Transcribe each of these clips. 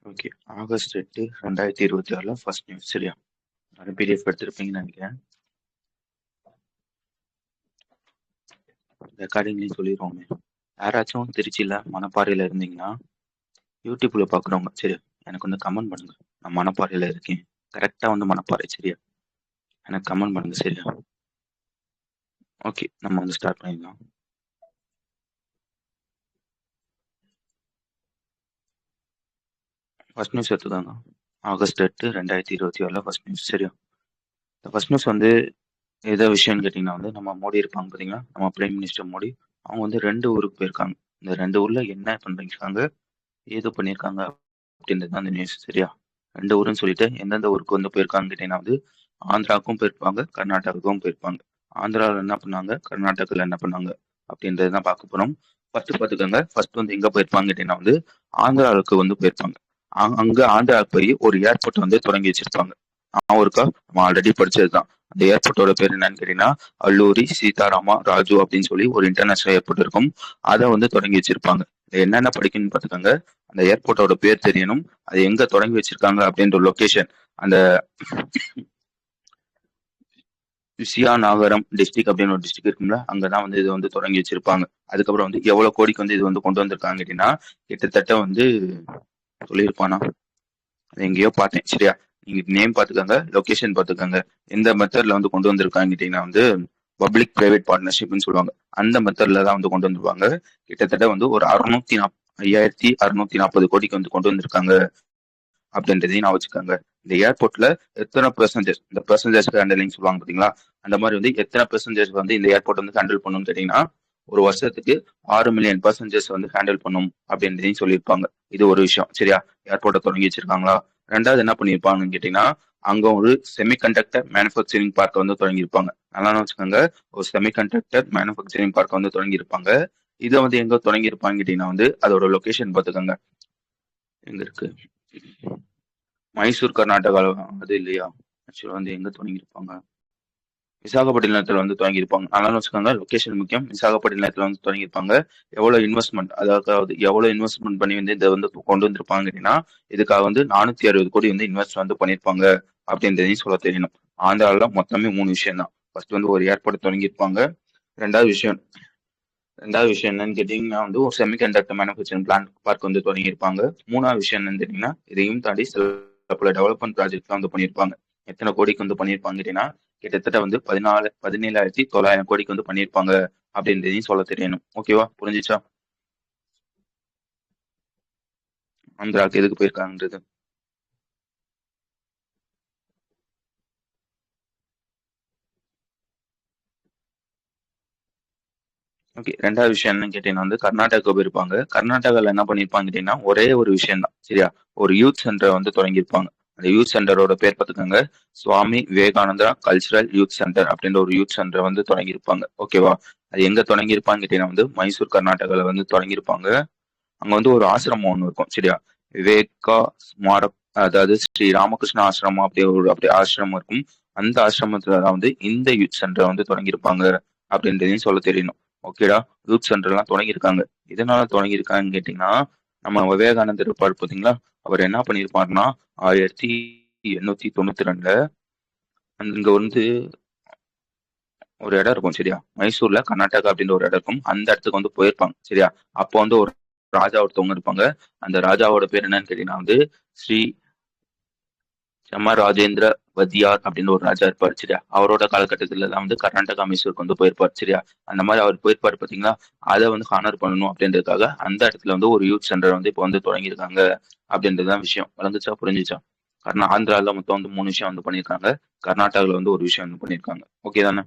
Okay. August 8, 2026 first news சரியா? அது PDF எடுத்திருப்பீங்கன்னு நினைக்கிறேன். ரெக்கார்டிங்லையும் சொல்லிடுவோமே. யாராச்சும் திருச்சியில் மணப்பாறையில் இருந்தீங்கன்னா யூடியூப்ல பார்க்குறவங்க சரி எனக்கு வந்து கமெண்ட் பண்ணுங்க. நான் மணப்பாறையில் இருக்கேன். கரெக்டாக வந்து மணப்பாறை சரியா? எனக்கு கமெண்ட் பண்ணுங்க சரியா? ஓகே, நம்ம வந்து ஸ்டார்ட் பண்ணிடலாம். ஃபர்ஸ்ட் நியூஸ் எடுத்துதாங்க. ஆகஸ்ட் 8, 2026 ஃபர்ஸ்ட் நியூஸ் சரியா? இந்த ஃபர்ஸ்ட் நியூஸ் வந்து எதோ விஷயம்னு கேட்டிங்கன்னா வந்து நம்ம மோடி இருப்பாங்க பார்த்தீங்களா, நம்ம பிரைம் மினிஸ்டர் மோடி. அவங்க வந்து 2 ஊருக்கு போயிருக்காங்க. இந்த 2 ஊர்ல என்ன பண்ணிருக்காங்க, ஏது பண்ணியிருக்காங்க அப்படின்றது தான் அந்த நியூஸ் சரியா? 2 ஊருன்னு சொல்லிட்டு எந்தெந்த ஊருக்கு வந்து போயிருக்காங்கன்னு கேட்டீங்கன்னா வந்து ஆந்திராவுக்கும் போயிருப்பாங்க, கர்நாடகாவுக்கும் போயிருப்பாங்க. ஆந்திராவில் என்ன பண்ணாங்க, கர்நாடகாவில் என்ன பண்ணாங்க அப்படின்றது தான் பார்க்க போறோம். ஃபர்ஸ்ட் பார்த்துக்கோங்க. ஃபர்ஸ்ட் வந்து எங்க போயிருப்பாங்க கேட்டீங்கன்னா வந்து ஆந்திராவுக்கு வந்து போயிருப்பாங்க. அங்க ஆந்திராவுக்கு போய் ஒரு ஏர்போர்ட் வந்து தொடங்கி வச்சிருப்பாங்க. ஒருக்கா நம்ம ஆல்ரெடி படிச்சதுதான். அந்த ஏர்போர்ட்டோட பேர் என்னன்னு கேட்டீங்கன்னா அல்லூரி சீதாராமா ராஜு அப்படின்னு சொல்லி ஒரு இன்டர்நேஷனல் ஏர்போர்ட் இருக்கும். அதை வந்து தொடங்கி வச்சிருப்பாங்க. இது என்னென்ன படிக்கணும்னு பார்த்துக்கோங்க. அந்த ஏர்போர்ட்டோட பேர் தெரியணும், அது எங்க தொடங்கி வச்சிருக்காங்க அப்படின்ற லொகேஷன், அந்த விசியாநகரம் டிஸ்ட்ரிக்ட் அப்படின்னு ஒரு டிஸ்ட்ரிக்ட் இருக்கும்ல, அங்கதான் வந்து இது வந்து தொடங்கி வச்சிருப்பாங்க. அதுக்கப்புறம் வந்து எவ்வளவு கோடிக்கு வந்து இது வந்து கொண்டு வந்திருக்காங்க கேட்டீங்கன்னா கிட்டத்தட்ட வந்து சொல்லியிருப்பானா, அது எங்கேயோ பார்த்தேன் சரியா? நீங்க நேம் பார்த்துக்கோங்க, லொகேஷன் பார்த்துக்கோங்க. எந்த மெத்தட்ல வந்து கொண்டு வந்திருக்காங்க கேட்டீங்கன்னா வந்து பப்ளிக் பிரைவேட் பார்ட்னர்ஷிப்னு சொல்லுவாங்க. அந்த மெத்தட்ல தான் வந்து கொண்டு வந்துருவாங்க. கிட்டத்தட்ட வந்து ஒரு 5640 கோடிக்கு வந்து கொண்டு வந்திருக்காங்க அப்படின்றதையும் நான் வச்சுக்கோங்க. இந்த ஏர்போர்ட்ல எத்தனை பெர்சன்டேஜ், இந்த பெர்சன்டேஜ் ஹேண்டலிங் சொல்லுவாங்க பாத்தீங்களா, அந்த மாதிரி வந்து எத்தனை பெர்சன்டேஜ் வந்து இந்த ஏர்போர்ட் வந்து ஹேண்டில் பண்ணணும்னு கேட்டீங்கன்னா ஒரு வருஷத்துக்கு 6 மில்லியன் பெர்சன்டேஜ் வந்து ஹேண்டில் பண்ணும் அப்படின்றதையும் சொல்லியிருப்பாங்க. இது ஒரு விஷயம் சரியா? ஏர்போர்ட்டை தொடங்கி வச்சிருக்காங்களா. ரெண்டாவது என்ன பண்ணியிருப்பாங்கன்னு கேட்டீங்கன்னா அங்க ஒரு செமிகண்டக்டர் மேனுஃபேக்சரிங் பார்க் வந்து தொடங்கியிருப்பாங்க. நல்லா வச்சுக்கோங்க, ஒரு செமிகண்டக்டர் மேனுஃபேக்சரிங் பார்க் வந்து தொடங்கியிருப்பாங்க. இதை வந்து எங்க தொடங்கியிருப்பாங்க கேட்டீங்கன்னா வந்து அதோட லொகேஷன் பார்த்துக்கோங்க. எங்க இருக்கு, மைசூர் கர்நாடகால அது இல்லையா? ஆக்சுவலா வந்து எங்க தொடங்கியிருப்பாங்க, விசாகப்பட்டினத்துல வந்து தொடங்கியிருப்பாங்க. அதனால வச்சுக்கோங்க, லொகேஷன் முக்கியம். விசாகப்பட்டினத்துல வந்து தொடங்கியிருப்பாங்க. எவ்வளவு இன்வெஸ்ட்மெண்ட், அதாவது எவ்வளவு இன்வெஸ்ட்மெண்ட் பண்ணி வந்து இதை வந்து கொண்டு வந்திருப்பாங்க அப்படின்னா இதுக்காக வந்து 460 கோடி வந்து இன்வெஸ்ட் வந்து பண்ணியிருப்பாங்க அப்படின்றதையும் சொல்ல தெரியணும். ஆந்திரால மொத்தமே 3 விஷயம் தான். ஃபர்ஸ்ட் வந்து ஒரு ஏர்போர்ட் தொடங்கியிருப்பாங்க. ரெண்டாவது விஷயம் என்னன்னு கேட்டீங்கன்னா வந்து ஒரு செமிகண்டக்டர் மேனுஃபேக்சரிங் பிளான்ட் பார்க் வந்து தொடங்கியிருப்பாங்க. மூணாவது விஷயம் என்னன்னு கேட்டீங்கன்னா இதையும் தாண்டி சில பல டெவலப்மெண்ட் ப்ராஜெக்ட் வந்து பண்ணியிருப்பாங்க. எத்தனை கோடிக்கு வந்து பண்ணியிருப்பாங்க கேட்டீங்கன்னா கிட்டத்தட்ட வந்து 17,900 கோடிக்கு வந்து பண்ணியிருப்பாங்க அப்படின்றதையும் சொல்ல தெரியணும். ஓகேவா, புரிஞ்சிச்சா? ஆந்திராவுக்கு எதுக்கு போயிருக்காங்கன்றது. ஓகே, ரெண்டாவது விஷயம் என்னன்னு கேட்டீங்கன்னா வந்து கர்நாடகா போயிருப்பாங்க. கர்நாடகால என்ன பண்ணிருப்பாங்க கேட்டீங்கன்னா ஒரே ஒரு விஷயம் தான் சரியா? ஒரு யூத் சென்டர் வந்து தொடங்கியிருப்பாங்க. அந்த யூத் சென்டரோட பேர் பார்த்துக்கோங்க, Swami Vivekananda cultural youth centre அப்படின்ற ஒரு யூத் சென்டர் வந்து தொடங்கியிருப்பாங்க. ஓகேவா? அது எங்க தொடங்கியிருப்பாங்க கேட்டீங்கன்னா வந்து மைசூர் கர்நாடகால வந்து தொடங்கியிருப்பாங்க. அங்க வந்து ஒரு ஆசிரமம் ஒண்ணு இருக்கும் சரியா? விவேகா ஸ்மாரக், அதாவது ஸ்ரீ ராமகிருஷ்ண ஆசிரமம் அப்படி ஆசிரமம் இருக்கும். அந்த ஆசிரமத்துல தான் வந்து இந்த யூத் சென்டரை வந்து தொடங்கியிருப்பாங்க அப்படின்றதையும் சொல்ல தெரியணும். ஓகேடா, யூத் சென்டர் எல்லாம் தொடங்கியிருக்காங்க. இதனால தொடங்கியிருக்காங்கன்னு கேட்டீங்கன்னா நம்ம விவேகானந்தர் இருப்பார் பாத்தீங்களா, அவர் என்ன பண்ணியிருப்பாருன்னா 1892 இங்க வந்து ஒரு இடம் இருக்கும் சரியா? மைசூர்ல கர்நாடகா அப்படின்ற ஒரு இடம் இருக்கும். அந்த இடத்துக்கு வந்து போயிருப்பாங்க சரியா? அப்போ வந்து ஒரு ராஜா ஒருத்தவங்க இருப்பாங்க. அந்த ராஜாவோட பேர் என்னன்னு கேட்டீங்கன்னா வந்து ஸ்ரீ ராஜேந்திர வதியார் அப்படின்னு ஒரு ராஜா இருப்பார் சரியா? அவரோட காலகட்டத்துல தான் வந்து கர்நாடகா மைசூருக்கு வந்து போயிருப்பார் சரியா? அந்த மாதிரி அவர் போயிருப்பாரு பாத்தீங்களா, அதை வந்து ஹானர் பண்ணணும் அப்படின்றதுக்காக அந்த இடத்துல வந்து ஒரு யூத் சென்டர் வந்து இப்போ வந்து தொடங்கியிருக்காங்க அப்படின்றதுதான் விஷயம். வளர்ந்துச்சா, புரிஞ்சுச்சா? ஆந்திரால மொத்தம் வந்து 3 விஷயம் வந்து பண்ணியிருக்காங்க. கர்நாடகால வந்து ஒரு விஷயம் வந்து பண்ணியிருக்காங்க. ஓகே தானே?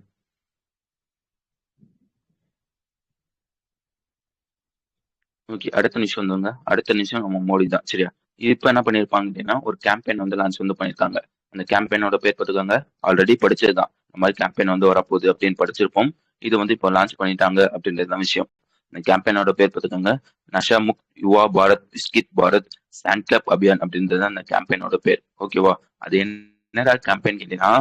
ஓகே, அடுத்த நிமிஷம் வந்துங்க. அடுத்த நிமிஷம் நம்ம மோடி தான் சரியா? இப்ப என்ன பண்ணிருப்பாங்க அப்படின்னா ஒரு கேம்பெயின் வந்து லான்ச் வந்து பண்ணிருக்காங்க. அந்த கேம்பெயினோட பேர் பார்த்துக்கோங்க. ஆல்ரெடி படிச்சதுதான். இந்த மாதிரி கேம்பெயின் வந்து வரப்போகுது அப்படின்னு படிச்சிருப்போம். இது வந்து இப்போ லான்ச் பண்ணிட்டாங்க அப்படின்றதுதான் விஷயம். இந்த கேம்பெயினோட பேர் பார்த்துக்கோங்க, நஷா முக்த் யுவா பாரத் விஸ்கித் பாரத் சாண்ட் கிளப் அபியான் அப்படின்றது அந்த கேம்பெயினோட பேர். ஓகேவா? அது என்னடா கேம்பெயின் கேட்டீங்கன்னா,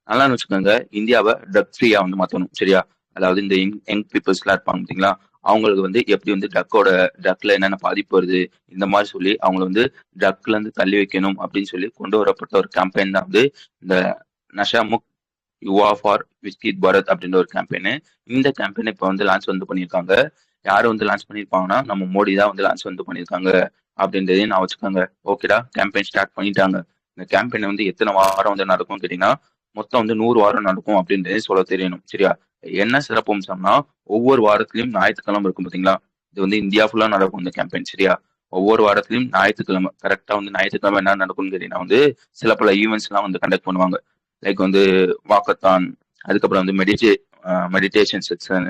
நல்லா வச்சுக்கோங்க, இந்தியாவை ட்ரக் ஃப்ரீயா வந்து மாத்தணும் சரியா? அதாவது இந்த யங் பீப்புள்ஸ் எல்லாம் இருப்பாங்க பாத்தீங்களா, அவங்களுக்கு வந்து எப்படி வந்து ட்ரக்ல என்னென்ன பாதிப்பு வருது இந்த மாதிரி சொல்லி அவங்கள வந்து ட்ரக்ல இருந்து தள்ளி வைக்கணும் அப்படின்னு சொல்லி கொண்டு வரப்பட்ட ஒரு கேம்பெயின் தான் வந்து இந்த நஷா முக் யுவா ஃபார் விஸ்கித் பாரத் அப்படின்ற ஒரு கேம்பெயின். இந்த கேம்பெயின் இப்போ வந்து லான்ச் வந்து பண்ணியிருக்காங்க. யார் வந்து லான்ச் பண்ணியிருப்பாங்கன்னா நம்ம மோடி தான் வந்து லான்ச் வந்து பண்ணியிருக்காங்க அப்படின்றதையும் நான் வச்சுக்கோங்க. ஓகேடா, கேம்பெயின் ஸ்டார்ட் பண்ணிட்டாங்க. இந்த கேம்பெயின் வந்து எத்தனை வாரம் வந்து நடக்கும் கேட்டீங்கன்னா மொத்தம் வந்து 100 வாரம் நடக்கும் அப்படின்றதையும் சொல்ல தெரியணும். சரியா? என்ன சிறப்பு அம்சம்னா ஒவ்வொரு வாரத்திலயும் ஞாயிற்றுக்கிழமை இருக்கும் பாத்தீங்களா, இது வந்து இந்தியா ஃபுல்லா நடக்கும் இந்த கேம்பெயின். சரியா? ஒவ்வொரு வாரத்திலயும் ஞாயிற்றுக்கிழமை கரெக்டா வந்து ஞாயிற்றுக்கிழமை என்ன நடக்கும்னு கேட்டீங்கன்னா வந்து சில பல ஈவெண்ட்ஸ் எல்லாம் வந்து கண்டக்ட் பண்ணுவாங்க. லைக் வந்து வாக்கத்தான், அதுக்கப்புறம் வந்து மெடிடேஷன் செக்ஷன்,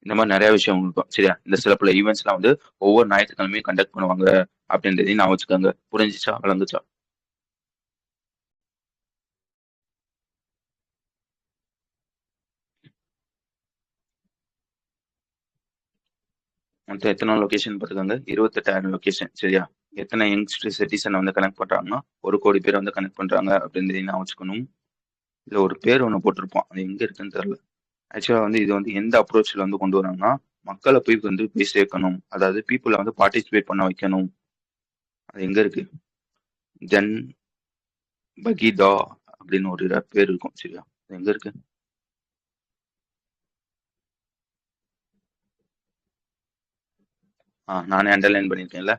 இந்த மாதிரி நிறைய விஷயம் இருக்கும். சரியா? இந்த சில பல ஈவெண்ட்ஸ் எல்லாம் வந்து ஒவ்வொரு ஞாயிற்றுக்கிழமையும் கண்டக்ட் பண்ணுவாங்க அப்படின்றதையும் நான் வச்சுக்கோங்க. புரிஞ்சிச்சா? வழங்குச்சா? மொத்தம் எத்தனை லொகேஷன் பார்த்துக்கோங்க, 28,000 லொகேஷன். சரியா? எத்தனை யங்ஸ்டர் சிட்டிசன் வந்து கனெக்ட் பண்றாங்கன்னா 1 கோடி பேர் வந்து கனெக்ட் பண்றாங்க அப்படின்றதையும் நான் வச்சுக்கணும். இதுல ஒரு பேர் ஒன்று போட்டிருப்போம், அது எங்க இருக்குன்னு தெரியல. ஆக்சுவலா வந்து இது வந்து எந்த அப்ரோச்ல வந்து கொண்டு வராங்கன்னா மக்களை போய் சேர்க்கணும், அதாவது பீப்புளை வந்து பார்ட்டிசிபேட் பண்ண வைக்கணும். அது எங்க இருக்கு, ஜன் பகீதா அப்படின்னு ஒரு பேர் இருக்கும். சரியா? அது எங்க இருக்கு? நானே அண்டர்லைன் பண்ணியிருக்கேன்ல.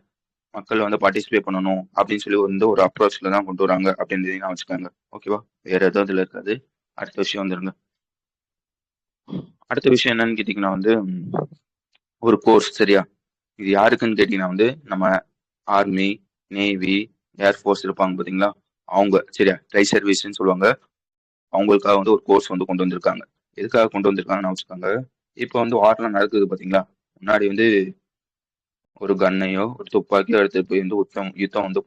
மக்கள் வந்து பார்ட்டிசிபேட் பண்ணணும் அப்படின்னு சொல்லி வந்து ஒரு அப்ரோச்ல தான் கொண்டு வராங்க அப்படின்றதையும் நான் வச்சுக்கோங்க. ஓகேவா? வேற எதுவும் இதுல இருக்காது. அடுத்த விஷயம் வந்துருங்க. அடுத்த விஷயம் என்னன்னு கேட்டீங்கன்னா வந்து ஒரு கோர்ஸ். சரியா? இது யாருக்குன்னு கேட்டீங்கன்னா வந்து நம்ம ஆர்மி, நேவி, ஏர்ஃபோர்ஸ் இருப்பாங்க பாத்தீங்களா, அவங்க. சரியா? ட்ரை சர்வீஸ்ன்னு சொல்லுவாங்க. அவங்களுக்காக வந்து ஒரு கோர்ஸ் வந்து கொண்டு வந்திருக்காங்க. எதுக்காக கொண்டு வந்திருக்காங்கன்னு வச்சுக்கோங்க. இப்போ வந்து வார்லாம் நடக்குது பாத்தீங்களா, முன்னாடி வந்து ஒரு கன்னையோ ஒரு துப்பாக்கியோ எடுத்துட்டு போய் வந்து யுத்தம் வந்து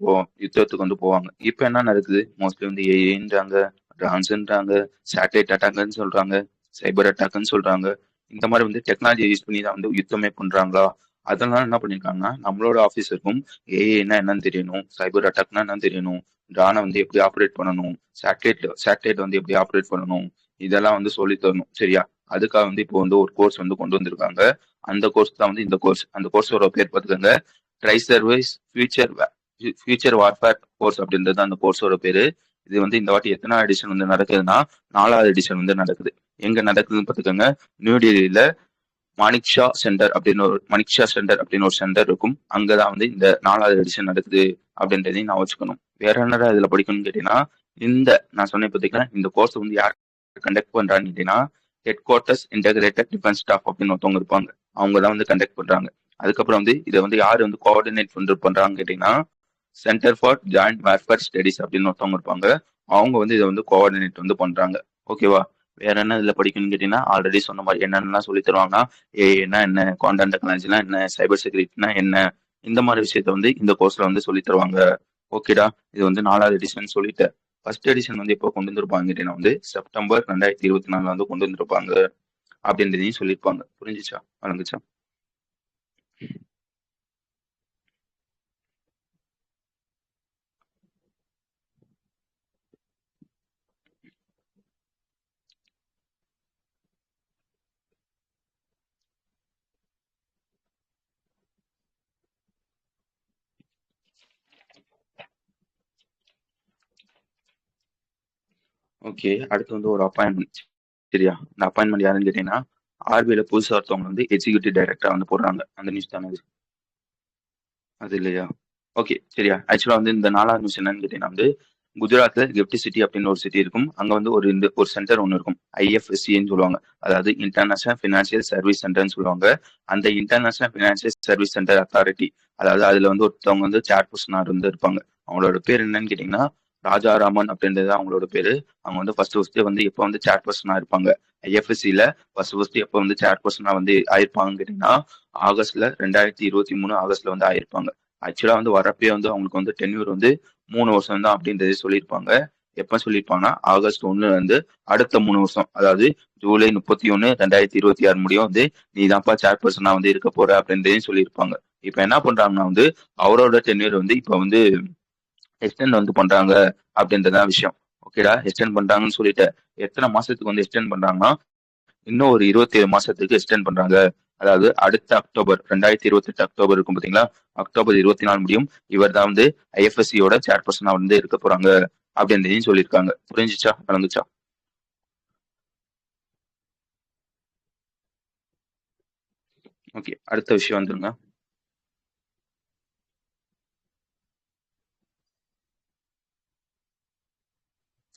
யுத்தத்துக்கு வந்து போவாங்க. இப்ப என்ன நடக்குது, மோஸ்ட்லி வந்து ஏஐன்றாங்க, ட்ரான்ஸ்ன்றாங்க, சேட்டலைட் அட்டாக்னு சொல்றாங்க, சைபர் அட்டாக்னு சொல்றாங்க. இந்த மாதிரி வந்து டெக்னாலஜி யூஸ் பண்ணி தான் வந்து யுத்தமே பண்றாங்களா. அதனால என்ன பண்ணிருக்காங்கன்னா நம்மளோட ஆபீஸருக்கும் ஏஐன்னா என்னன்னு தெரியணும், சைபர் அட்டாக்னா என்னன்னு தெரியணும், ட்ரானை வந்து எப்படி ஆப்ரேட் பண்ணணும், சேட்டலைட் வந்து எப்படி ஆப்ரேட் பண்ணணும், இதெல்லாம் வந்து சொல்லி தரணும். சரியா? அதுக்காக வந்து இப்போ வந்து ஒரு கோர்ஸ் வந்து கொண்டு வந்திருக்காங்க. அந்த கோர்ஸ் தான் வந்து இந்த கோர்ஸ். அந்த கோர்ஸோட பேர் பார்த்துக்கோங்க, try service future warfare course அப்படின்றது அந்த கோர்ஸோட பேரு. இது வந்து இந்த வாட்டி எத்தனை எடிஷன் வந்து நடக்குதுன்னா 4வது எடிஷன் வந்து நடக்குது. எங்க நடக்குதுன்னு பார்த்துக்கோங்க, நியூ டெல்லியில மணிக்ஷா சென்டர் அப்படின்னு ஒரு சென்டர் இருக்கும். அங்கதான் வந்து இந்த 4வது எடிஷன் நடக்குது அப்படின்றதையும் நான் வச்சுக்கணும். வேற என்னடா இதுல படிக்கணும்னு கேட்டீங்கன்னா, இந்த நான் சொன்னேன் பார்த்தீங்கன்னா, இந்த கோர்ஸ் வந்து யார் கண்டக்ட் பண்றான்னு கேட்டீங்கன்னா head quarters integrated defence staff அப்படின்னு ஒருத்தவங்க இருப்பாங்க. அவங்க தான் வந்து கண்டக்ட் பண்றாங்க. அதுக்கப்புறம் வந்து இதை வந்து யார் வந்து கோஆர்டினேட் வந்து பண்றாங்கன்னு கேட்டீங்கன்னா centre for joint warfare studies அப்படின்னு ஒருத்தவங்க இருப்பாங்க. அவங்க வந்து இதை வந்து கோஆர்டினேட் வந்து பண்றாங்க. ஓகேவா? வேற என்ன இதுல படிக்கணும்னு கேட்டீங்கன்னா ஆல்ரெடி சொன்ன மாதிரி என்னென்னலாம் சொல்லி தருவாங்கன்னா ஏன்னா என்ன, கான்டென்ட் டெக்னாலஜினா என்ன, சைபர் செக்யூரிட்டினா என்ன, இந்த மாதிரி விஷயத்த வந்து இந்த கோர்ஸ்ல வந்து சொல்லி தருவாங்க. ஓகேடா? இது வந்து 4வது எடிஷன் சொல்லிட்டு ஃபர்ஸ்ட் எடிஷன் வந்து எப்போ கொண்டு வந்திருப்பாங்க கேட்டீங்கன்னா வந்து செப்டம்பர் 2024 வந்து கொண்டு வந்திருப்பாங்க அப்படின்றதையும் சொல்லியிருப்பாங்க. புரிஞ்சுச்சா? வழங்குச்சா? ஓகே, அடுத்து வந்து ஒரு அப்பாயின்மெண்ட். சரியா? இந்த அப்பாயின்மெண்ட் யாருன்னு கேட்டீங்கன்னா ஆர்பிஐல புதுசா ஒருத்தவங்க வந்து எக்ஸிக்யூட்டிவ் டைரக்டரா வந்து போடுறாங்க. அந்த நியூஸ் தானே அது? அது இல்லையா? ஓகே, சரியா. ஆக்சுவலா வந்து இந்த 4வது நியூஸ் என்னன்னு கேட்டீங்கன்னா வந்து குஜராத்ல கிஃப்ட் சிட்டி அப்படின்னு ஒரு சிட்டி இருக்கும். அங்க வந்து ஒரு சென்டர் ஒன்று இருக்கும், ஐஎஃப்எஸ்சின்னு சொல்லுவாங்க. அதாவது இன்டர்நேஷனல் பினான்சியல் சர்வீஸ் சென்டர்னு சொல்லுவாங்க. அந்த international financial service centre authority, அதாவது அதுல வந்து ஒருத்தவங்க வந்து சேர்பர்சனா இருந்து இருப்பாங்க. அவங்களோட பேர் என்னன்னு கேட்டீங்கன்னா ராஜாராமன் அப்படின்றது அவங்களோட பேரு. அவங்க வந்து ஃபர்ஸ்ட் வந்து எப்போ வந்து சேர்பர்சனா இருப்பாங்க ஐஎஃப்எஸ்சில, ஃபர்ஸ்ட் எப்போ வந்து சேர்பர்சனா வந்து ஆயிருப்பாங்கன்னு கேட்டீங்கன்னா ஆகஸ்ட்ல 2023 ஆகஸ்ட்ல வந்து ஆயிருப்பாங்க. ஆக்சுவலா வந்து வரப்பே வந்து அவங்களுக்கு வந்து டென்யூர் வந்து 3 வருஷம் தான் அப்படின்றதே சொல்லியிருப்பாங்க. எப்ப சொல்லியிருப்பாங்கன்னா ஆகஸ்ட் 1 வந்து அடுத்த 3 வருஷம், அதாவது ஜூலை 31 2026 முடியும் வந்து நீ தான்ப்பா சேர்பர்சனா வந்து இருக்க போற அப்படின்றதையும் சொல்லியிருப்பாங்க. இப்ப என்ன பண்றாங்கன்னா வந்து அவரோட டென்யூர் வந்து இப்ப வந்து எக்ஸ்டெண்ட் வந்து பண்றாங்க அப்படின்றதான் விஷயம். ஓகேடா? எக்ஸ்டெண்ட் பண்றாங்கன்னு சொல்லிட்டு எத்தனை மாசத்துக்கு வந்து எக்ஸ்டெண்ட் பண்றாங்கன்னா இன்னும் ஒரு 27 மாசத்துக்கு எக்ஸ்டெண்ட் பண்றாங்க அதாவது அடுத்த அக்டோபர் 2028 அக்டோபர் இருக்கும் பாத்தீங்களா, அக்டோபர் 24 முடியும். இவர் தான் வந்து ஐஎஃப்எஸ்சியோட சேர்பர்சனா வந்து இருக்க போறாங்க அப்படின்றதையும் சொல்லியிருக்காங்க. புரிஞ்சுச்சா? நடந்துச்சா? ஓகே, அடுத்த விஷயம் வந்துருங்க.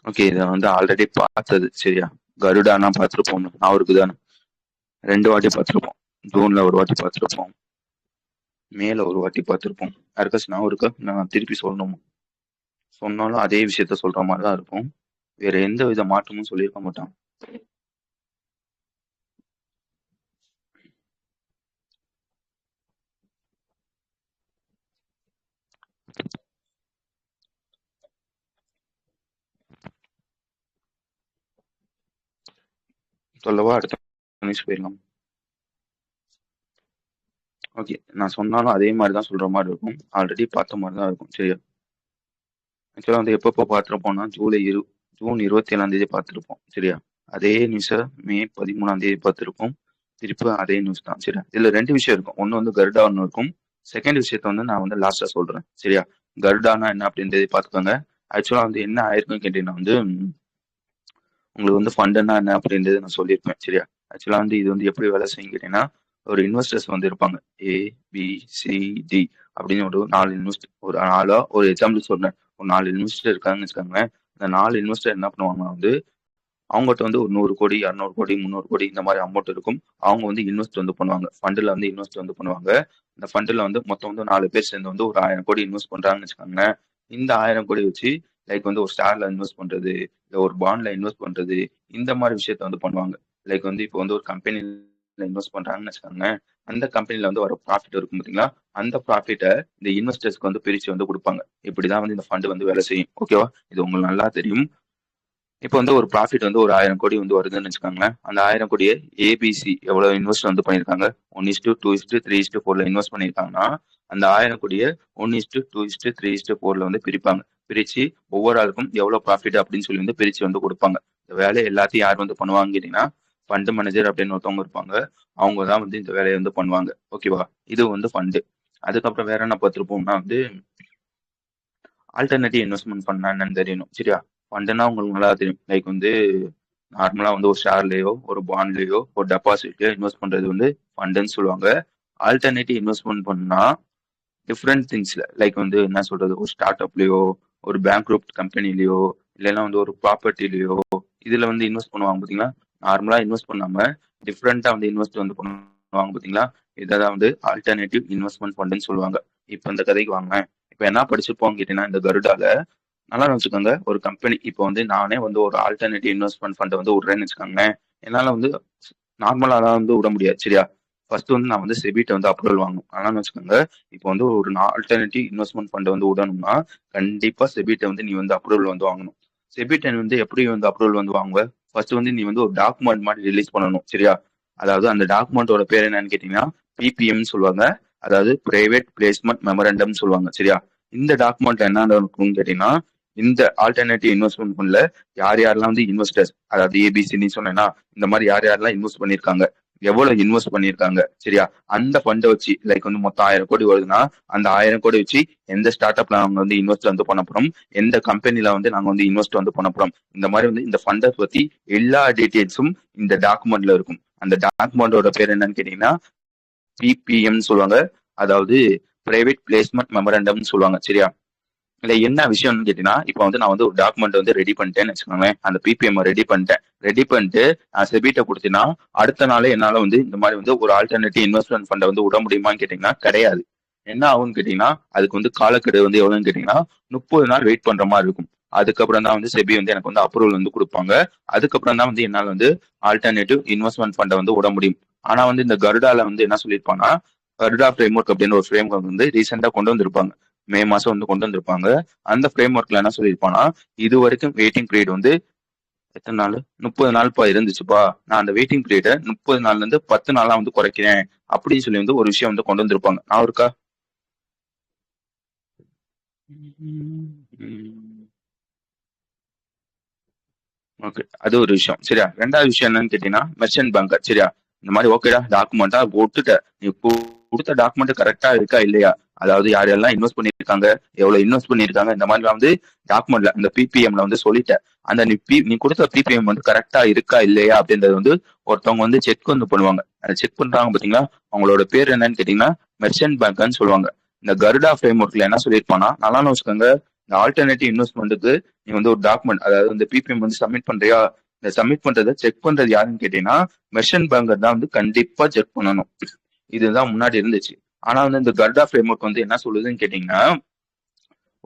ஓகே, இதை வந்து ஆல்ரெடி பார்த்தது சரியா. கருடானா பார்த்துருப்போம், அவருக்கு தானே 2 வாட்டி பார்த்துருப்போம். ஜூன்ல ஒரு வாட்டி பார்த்துருப்போம், மேல ஒரு வாட்டி பார்த்துருப்போம். யாருக்காச்சும் நான் இருக்கா? நான் திருப்பி சொல்லணும், சொன்னாலும் அதே விஷயத்த சொல்ற மாதிரி தான் இருக்கும். வேற எந்த வித மாற்றமும் சொல்லியிருக்க மாட்டான். சொல்லவா? அடுத்த நியூஸ் போயிடலாம். ஓகே, நான் சொன்னாலும் அதே மாதிரி தான் சொல்ற மாதிரி இருக்கும். ஆல்ரெடி பார்த்த மாதிரி தான் இருக்கும் சரியா. ஆக்சுவலா வந்து எப்பப்போ பார்த்துருப்போம்னா ஜூன் 27 பார்த்துருப்போம் சரியா. அதே நியூஸை மே 13 பார்த்துருப்போம். திருப்பி அதே நியூஸ் தான் சரியா. இதுல 2 விஷயம் இருக்கும். ஒன்னு வந்து கருடா ஒன்று இருக்கும். செகண்ட் விஷயத்த வந்து நான் வந்து லாஸ்டா சொல்றேன் சரியா. கருடானா என்ன அப்படின்றத பார்த்துக்கோங்க. ஆக்சுவலா வந்து என்ன ஆயிருக்குன்னு கேட்டீங்கன்னா வந்து உங்களுக்கு வந்து ஃபண்டுன்னா என்ன அப்படின்றது நான் சொல்லியிருப்பேன் சரியா. ஆக்சுவலா வந்து இது வந்து எப்படி வேலை செய்யும் கேட்டீங்கன்னா, ஒரு இன்வெஸ்டர்ஸ் வந்து இருப்பாங்க. ABCD அப்படின்னு ஒரு 4 இன்வெஸ்ட், ஒரு எக்ஸாம்பிள் சொல்றேன். ஒரு 4 இன்வெஸ்டர் இருக்காங்கன்னு வச்சுக்கோங்களேன். அந்த 4 இன்வெஸ்டர் என்ன பண்ணுவாங்கன்னா வந்து அவங்ககிட்ட வந்து ஒரு 100 கோடி, 200 கோடி, 300 கோடி இந்த மாதிரி அமௌண்ட் இருக்கும். அவங்க வந்து இன்வெஸ்ட் வந்து பண்ணுவாங்க. ஃபண்டுல வந்து இன்வெஸ்ட் வந்து பண்ணுவாங்க. இந்த ஃபண்டுல வந்து மொத்தம் வந்து 4 பேர் சேர்ந்து வந்து ஒரு 1000 கோடி இன்வெஸ்ட் பண்றாங்கன்னு வச்சுக்கோங்களேன். இந்த 1000 கோடி வச்சு லைக் வந்து ஒரு ஸ்டார்ல இன்வெஸ்ட் பண்றது, இல்ல ஒரு பாண்ட்ல இன்வெஸ்ட் பண்றது, இந்த மாதிரி விஷயத்த வந்து பண்ணுவாங்க. லைக் வந்து இப்போ வந்து ஒரு கம்பெனில இன்வெஸ்ட் பண்றாங்கன்னு வச்சுக்கோங்க. அந்த கம்பெனில வந்து வர ப்ராஃபிட் இருக்கும் பாத்தீங்களா, அந்த ப்ராஃபிட்டை இந்த இன்வெஸ்டர்ஸ்க்கு வந்து பிரிச்சு வந்து கொடுப்பாங்க. இப்படிதான் வந்து இந்த ஃபண்ட் வந்து வேலை செய்யும். ஓகேவா? இது உங்களுக்கு நல்லா தெரியும். இப்போ வந்து ஒரு ப்ராஃபிட் வந்து ஒரு 1000 கோடி வந்து வருதுன்னு வச்சுக்கோங்களேன். அந்த 1000 கோடியை ஏபிசி எவ்வளவு இன்வெஸ்ட் வந்து பண்ணியிருக்காங்க, 1:2:3:4 இன்வெஸ்ட் பண்ணியிருக்காங்கன்னா, அந்த 1000 கோடியை 1:2:3:4 வந்து பிரிப்பாங்க. பிரிச்சு ஒவ்வொரு ஆளுக்கும் எவ்வளவு ப்ராஃபிட் அப்படின்னு சொல்லி வந்து பிரிச்சு வந்து கொடுப்பாங்க. இந்த வேலையை எல்லாத்தையும் யார் வந்து பண்ணுவாங்க கேட்டீங்கன்னா, ஃபண்ட் மேனேஜர் அப்படின்னு ஒருத்தவங்க இருப்பாங்க. அவங்க தான் வந்து இந்த வேலையை வந்து பண்ணுவாங்க. ஓகேவா? இது வந்து ஃபண்டு. அதுக்கப்புறம் வேற என்ன பார்த்துருப்போம்னா வந்து ஆல்டர்னேட்டிவ் இன்வெஸ்ட்மெண்ட் பண்ணா என்னன்னு தெரியணும் சரியா. ஃபண்டுனா உங்களுக்கு நல்லா தெரியும். லைக் வந்து நார்மலா வந்து ஒரு ஷேர்லயோ, ஒரு பாண்ட்லயோ, ஒரு டெபாசிட்லயோ இன்வெஸ்ட் பண்றது வந்து ஃபண்டுன்னு சொல்லுவாங்க. ஆல்டர்னேட்டிவ் இன்வெஸ்ட்மெண்ட் பண்ணா டிஃப்ரெண்ட் திங்ஸ்ல லைக் வந்து என்ன சொல்றது, ஒரு ஸ்டார்ட் அப்லயோ, ஒரு பேங்க்ரப்ட் கம்பெனிலயோ, இல்லைன்னா வந்து ஒரு ப்ராப்பர்ட்டிலயோ, இதுல வந்து இன்வெஸ்ட் பண்ணுவாங்க பாத்தீங்களா. நார்மலா இன்வெஸ்ட் பண்ணாம டிஃப்ரெண்டா வந்து இன்வெஸ்ட் வந்து பண்ணுவாங்க பாத்தீங்களா. இதான் வந்து ஆல்டர்னேட்டிவ் இன்வெஸ்ட்மெண்ட் ஃபண்டுன்னு சொல்லுவாங்க. இப்ப இந்த கதைக்கு வாங்க. இப்ப என்ன படிச்சிருப்போம் கேட்டீங்கன்னா, இந்த கருடால நல்லா வச்சுக்கோங்க. ஒரு கம்பெனி இப்போ வந்து நானே வந்து ஒரு ஆல்டர்னேட்டிவ் இன்வெஸ்ட்மெண்ட் ஃபண்ட் வந்து விடுறேன்னு வச்சுக்கோங்களேன். என்னால வந்து நார்மலா வந்து விட முடியாது சரியா. ஃபர்ஸ்ட் வந்து நான் வந்து செபிட்ட வந்து அப்ரூவல் வாங்கணும். ஆனான்னு வச்சுக்கோங்க, இப்போ வந்து ஒரு ஆல்டர்னேட்டிவ் இன்வெஸ்ட்மெண்ட் ஃபண்ட் வந்து விடணும்னா கண்டிப்பா செபிட்ட வந்து நீ வந்து அப்ரூவல் வந்து வாங்கணும். செபிட்ட வந்து எப்படி வந்து அப்ரூவல் வந்து வாங்குவ? ஃபர்ஸ்ட் வந்து நீ வந்து ஒரு டாக்குமெண்ட் மாதிரி ரிலீஸ் பண்ணணும் சரியா. அதாவது அந்த டாக்குமெண்டோட பேர் என்னன்னு கேட்டீங்கன்னா பிபிஎம் சொல்லுவாங்க. அதாவது பிரைவேட் பிளேஸ்மெண்ட் மெமரண்டம் சொல்லுவாங்க சரியா. இந்த டாக்குமெண்ட்ல என்ன இருக்கும்னு கேட்டீங்கன்னா, இந்த ஆல்டர்னேட்டிவ் இன்வெஸ்ட்மெண்ட் ஃபண்ட்ல யார் யாரெல்லாம் வந்து இன்வெஸ்டர்ஸ், அதாவது ஏபிசின்னு சொன்னேன்னா இந்த மாதிரி யார் யாரெல்லாம் இன்வெஸ்ட் பண்ணிருக்காங்க, எவ்வளவு இன்வெஸ்ட் பண்ணிருக்காங்க சரியா. அந்த ஃபண்டை வச்சு லைக் வந்து மொத்தம் 1000 கோடி வருதுன்னா அந்த 1000 கோடி வச்சு எந்த ஸ்டார்ட் அப்ல நாங்க வந்து இன்வெஸ்ட் வந்து பண்ண போறோம், எந்த கம்பெனில வந்து நாங்க வந்து இன்வெஸ்ட் வந்து பண்ண போறோம், இந்த மாதிரி வந்து இந்த ஃபண்டை பத்தி எல்லா டீடைல்ஸும் இந்த டாக்குமெண்ட்ல இருக்கும். அந்த டாக்குமெண்டோட பேர் என்னன்னு கேட்டீங்கன்னா பிபிஎம் சொல்லுவாங்க. அதாவது பிரைவேட் பிளேஸ்மெண்ட் மெமரண்டம்னு சொல்லுவாங்க சரியா. இல்ல என்ன விஷயம்னு கேட்டீங்கன்னா, இப்போ வந்து நான் வந்து ஒரு டாக்குமெண்ட் வந்து ரெடி பண்ணிட்டேன்னு வச்சுக்கோங்களேன். அந்த பிபிஎம் ரெடி பண்ணிட்டேன். ரெடி பண்ணிட்டு செபிட்ட கொடுத்தீங்கன்னா அடுத்த நாளே என்னால வந்து இந்த மாதிரி வந்து ஒரு ஆல்டர்னேட்டிவ் இன்வெஸ்ட்மெண்ட் ஃபண்டை வந்து விட முடியுமான்னு கேட்டீங்கன்னா கிடையாது. என்ன ஆகும்னு கேட்டீங்கன்னா, அதுக்கு வந்து காலக்கெடு வந்து எவ்வளவுன்னு கேட்டீங்கன்னா 30 நாள் வெயிட் பண்ற மாதிரி இருக்கும். அதுக்கப்புறம் தான் வந்து செபி வந்து எனக்கு வந்து அப்ரூவல் வந்து கொடுப்பாங்க. அதுக்கப்புறம் தான் வந்து என்னால் வந்து ஆல்டர்னேட்டிவ் இன்வெஸ்ட்மெண்ட் ஃபண்டை வந்து விட முடியும். ஆனா வந்து இந்த கருடால வந்து என்ன சொல்லியிருப்பாங்கன்னா, கருடா ஃப்ரேம் ஒர்க் அப்படின்னு ஒரு ஃப்ரேம் ஒர்க் வந்து ரீசெண்டா கொண்டு வந்திருப்பாங்க. மே மாசம் வந்து கொண்டு வந்திருப்பாங்க. அந்த ஃப்ரேம் ஒர்க்ல என்ன சொல்லியிருப்பான்னா, இது வரைக்கும் வெயிட்டிங் பீரியட் வந்து எத்தனை நாள், 30 நாள்ப்பா இருந்துச்சுப்பா. நான் அந்த வெயிட்டிங் பீரியட 30 நாள்ல இருந்து 10 நாளா வந்து குறைக்கிறேன் அப்படின்னு சொல்லி வந்து ஒரு விஷயம் வந்து கொண்டு வந்திருப்பாங்க. நான் இருக்கா? ஓகே, அது ஒரு விஷயம் சரியா. ரெண்டாவது விஷயம் என்னன்னு கேட்டீங்கன்னா மெர்ச்சன்ட் பேங்கர் சரியா. இந்த மாதிரி ஓகேடா டாக்குமெண்டா விட்டுட்ட, நீ கொடுத்த டாக்குமெண்ட் கரெக்டா இருக்கா இல்லையா, அதாவது யாரெல்லாம் இன்வெஸ்ட் பண்ணிருக்காங்க, எவ்வளவு இன்வெஸ்ட் பண்ணிருக்காங்க, இந்த மாதிரி வந்து டாக்குமெண்ட்ல இந்த பிபிஎம்ல வந்து சொல்லிட்டேன். அந்த நீ கொடுத்த பிபிஎம் வந்து கரெக்டா இருக்கா இல்லையா அப்படின்றது வந்து ஒருத்தவங்க வந்து செக் வந்து பண்ணுவாங்க. அதை செக் பண்றாங்க பாத்தீங்களா, அவங்களோட பேர் என்னன்னு கேட்டீங்கன்னா மெர்ச்சன்ட் பேங்க்னு சொல்லுவாங்க. இந்த கருடா ஃப்ரேம் ஒர்க்ல என்ன சொல்லியிருப்பானா, நல்லா வச்சுக்கோங்க, இந்த ஆல்டர்னேட்டிவ் இன்வெஸ்ட்மெண்ட்டுக்கு நீ வந்து ஒரு டாக்குமெண்ட், அதாவது இந்த பிபிஎம் வந்து சப்மிட் பண்றியா, இந்த சப்மிட் பண்றதை செக் பண்றது யாருன்னு கேட்டீங்கன்னா மெர்ச்சன்ட் பேங்கர் தான் வந்து கண்டிப்பா செக் பண்ணணும். இதுதான் முன்னாடி இருந்துச்சு. ஆனா வந்து இந்த கர்டா ஃப்ரேம் ஒர்க் வந்து என்ன சொல்லுதுன்னு கேட்டீங்கன்னா,